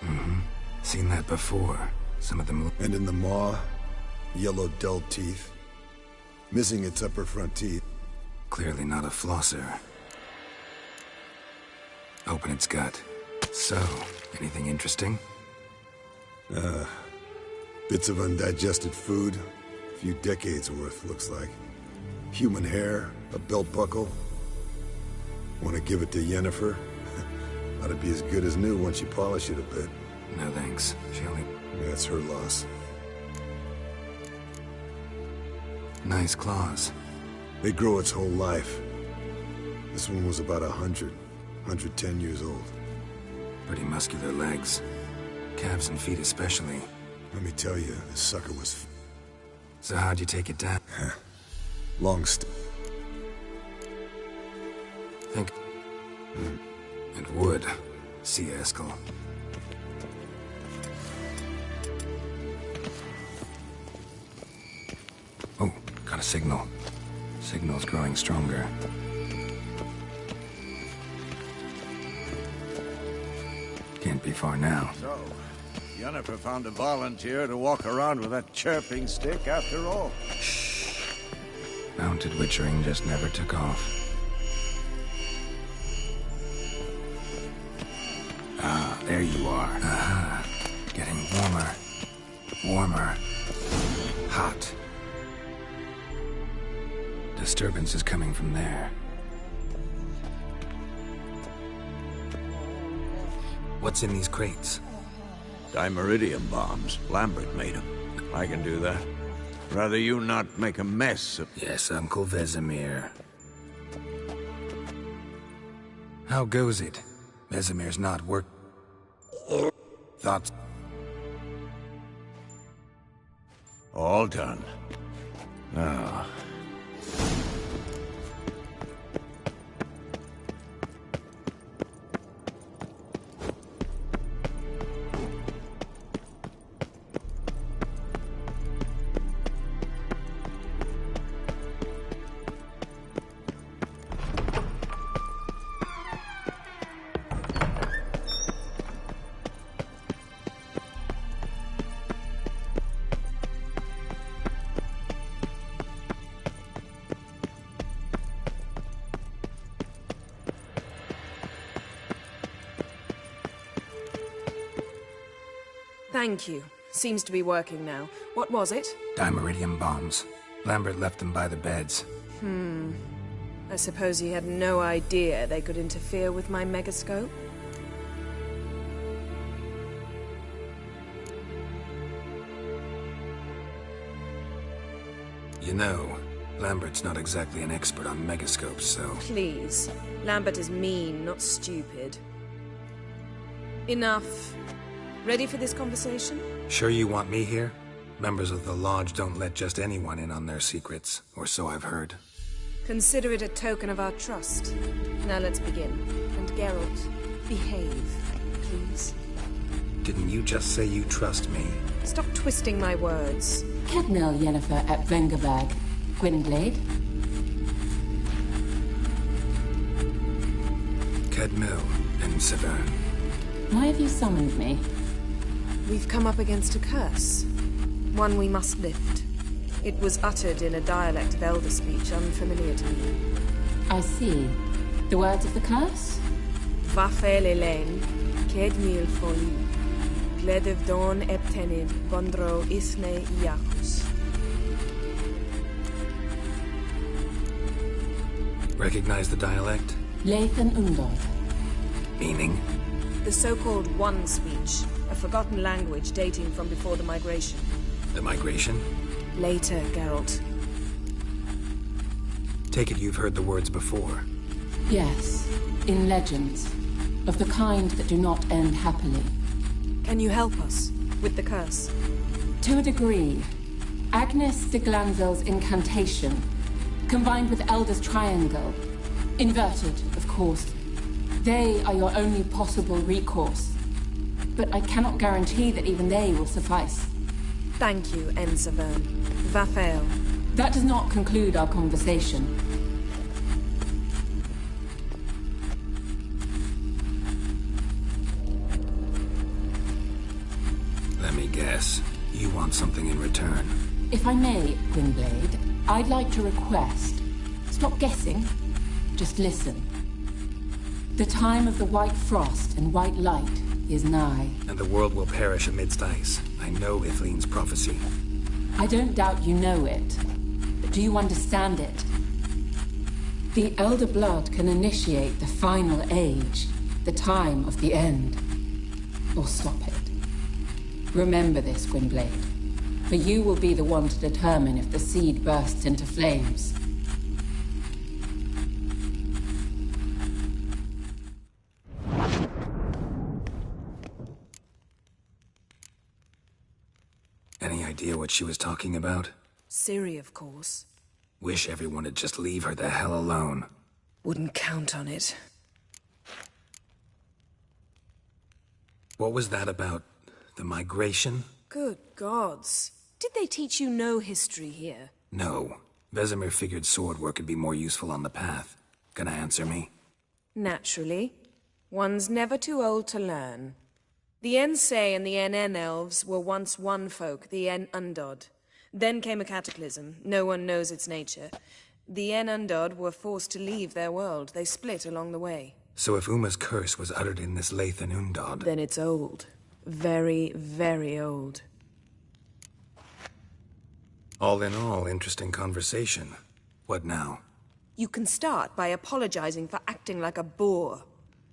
Speaker 2: Mm-hmm. Seen that before. Some of them...
Speaker 10: And in the maw, yellow dull teeth. Missing its upper front teeth.
Speaker 2: Clearly not a flosser. Open its gut. So, anything interesting?
Speaker 10: Bits of undigested food. A few decades worth, looks like. Human hair, a belt buckle. Want to give it to Yennefer? Ought to be as good as new once you polish it a bit.
Speaker 2: No thanks. She only...
Speaker 10: That's her loss.
Speaker 2: Nice claws.
Speaker 10: They grow its whole life. This one was about 110 years old.
Speaker 2: Pretty muscular legs. Calves and feet especially.
Speaker 10: Let me tell you, this sucker was...
Speaker 2: So how'd you take it down?
Speaker 10: Long
Speaker 2: Think... And wood. See ya, Eskel. Oh, got a signal. Signal's growing stronger. Can't be far now.
Speaker 5: So, Yennefer found a volunteer to walk around with that chirping stick after all.
Speaker 2: Mounted witchering just never took off. Ah, there you are. Aha. Getting warmer. Warmer. Hot. Disturbance is coming from there. What's in these crates?
Speaker 5: Dimeridium bombs. Lambert made them. I can do that. Rather you not make a mess of...
Speaker 2: Yes, Uncle Vesemir. How goes it? Vesemir's not work... Thoughts?
Speaker 5: All done. Now...
Speaker 3: Thank you. Seems to be working now. What was it?
Speaker 2: Dimeridium bombs. Lambert left them by the beds.
Speaker 3: I suppose he had no idea they could interfere with my megascope?
Speaker 2: You know, Lambert's not exactly an expert on megascopes, so...
Speaker 3: Please. Lambert is mean, not stupid. Enough. Ready for this conversation?
Speaker 2: Sure you want me here? Members of the Lodge don't let just anyone in on their secrets, or so I've heard.
Speaker 3: Consider it a token of our trust. Now let's begin. And Geralt, behave, please.
Speaker 2: Didn't you just say you trust me?
Speaker 3: Stop twisting my words.
Speaker 11: Cadmel Yennefer at Vengerberg. Gwynblade?
Speaker 2: Cadmel and Severn.
Speaker 11: Why have you summoned me?
Speaker 3: We've come up against a curse. One we must lift. It was uttered in a dialect of Elder speech unfamiliar to me.
Speaker 11: I see. The words of the curse?
Speaker 3: Vafel Elaine, Kedmil Foli, Gledev Don Eptenid, Bondro Isne Iacus.
Speaker 2: Recognize the dialect?
Speaker 11: Lathan Undod.
Speaker 2: Meaning?
Speaker 3: The so-called One speech, a forgotten language dating from before the migration.
Speaker 2: The migration?
Speaker 3: Later, Geralt.
Speaker 2: Take it you've heard the words before.
Speaker 11: Yes, in legends. Of the kind that do not end happily.
Speaker 3: Can you help us with the curse?
Speaker 11: To a degree. Agnes de Glanzel's incantation, combined with Elder's triangle. Inverted, of course. They are your only possible recourse. But I cannot guarantee that even they will suffice.
Speaker 3: Thank you, Severn. Vafel.
Speaker 11: That does not conclude our conversation.
Speaker 2: Let me guess. You want something in return.
Speaker 11: If I may, Gwynblade, I'd like to request. Stop guessing. Just listen. The time of the white frost and white light is nigh.
Speaker 2: And the world will perish amidst ice. I know Ithleen's prophecy.
Speaker 11: I don't doubt you know it. But do you understand it? The Elder Blood can initiate the final age, the time of the end. Or stop it. Remember this, Gwynblade. For you will be the one to determine if the seed bursts into flames.
Speaker 2: Any idea what she was talking about?
Speaker 3: Ciri, of course.
Speaker 2: Wish everyone would just leave her the hell alone.
Speaker 3: Wouldn't count on it.
Speaker 2: What was that about? The migration?
Speaker 3: Good gods. Did they teach you no history here?
Speaker 2: No. Vesemir figured sword work would be more useful on the path. Gonna answer me?
Speaker 3: Naturally. One's never too old to learn. The Ensei and the NN elves were once one folk, the En Undod. Then came a cataclysm. No one knows its nature. The En Undod were forced to leave their world. They split along the way.
Speaker 2: So if Uma's curse was uttered in this Lathan Undod...
Speaker 3: Then it's old. Very, very old.
Speaker 2: All in all, interesting conversation. What now?
Speaker 3: You can start by apologizing for acting like a boor,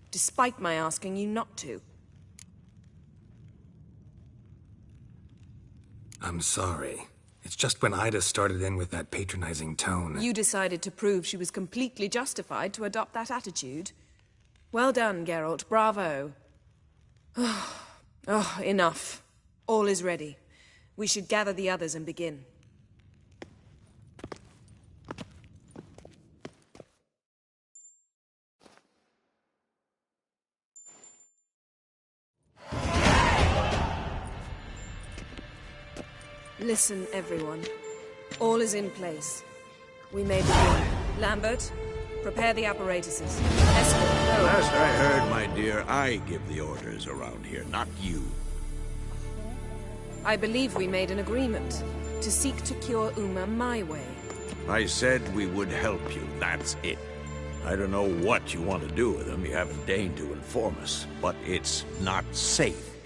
Speaker 3: despite my asking you not to.
Speaker 2: I'm sorry. It's just when Ida started in with that patronizing tone...
Speaker 3: You decided to prove she was completely justified to adopt that attitude. Well done, Geralt. Bravo. Oh, enough. All is ready. We should gather the others and begin. Listen, everyone. All is in place. We may begin. Lambert, prepare the apparatuses. Escort, go.
Speaker 5: Last I heard, my dear, I give the orders around here, not you.
Speaker 3: I believe we made an agreement to seek to cure Uma my way.
Speaker 5: I said we would help you, that's it. I don't know what you want to do with him, you haven't deigned to inform us, but it's not safe.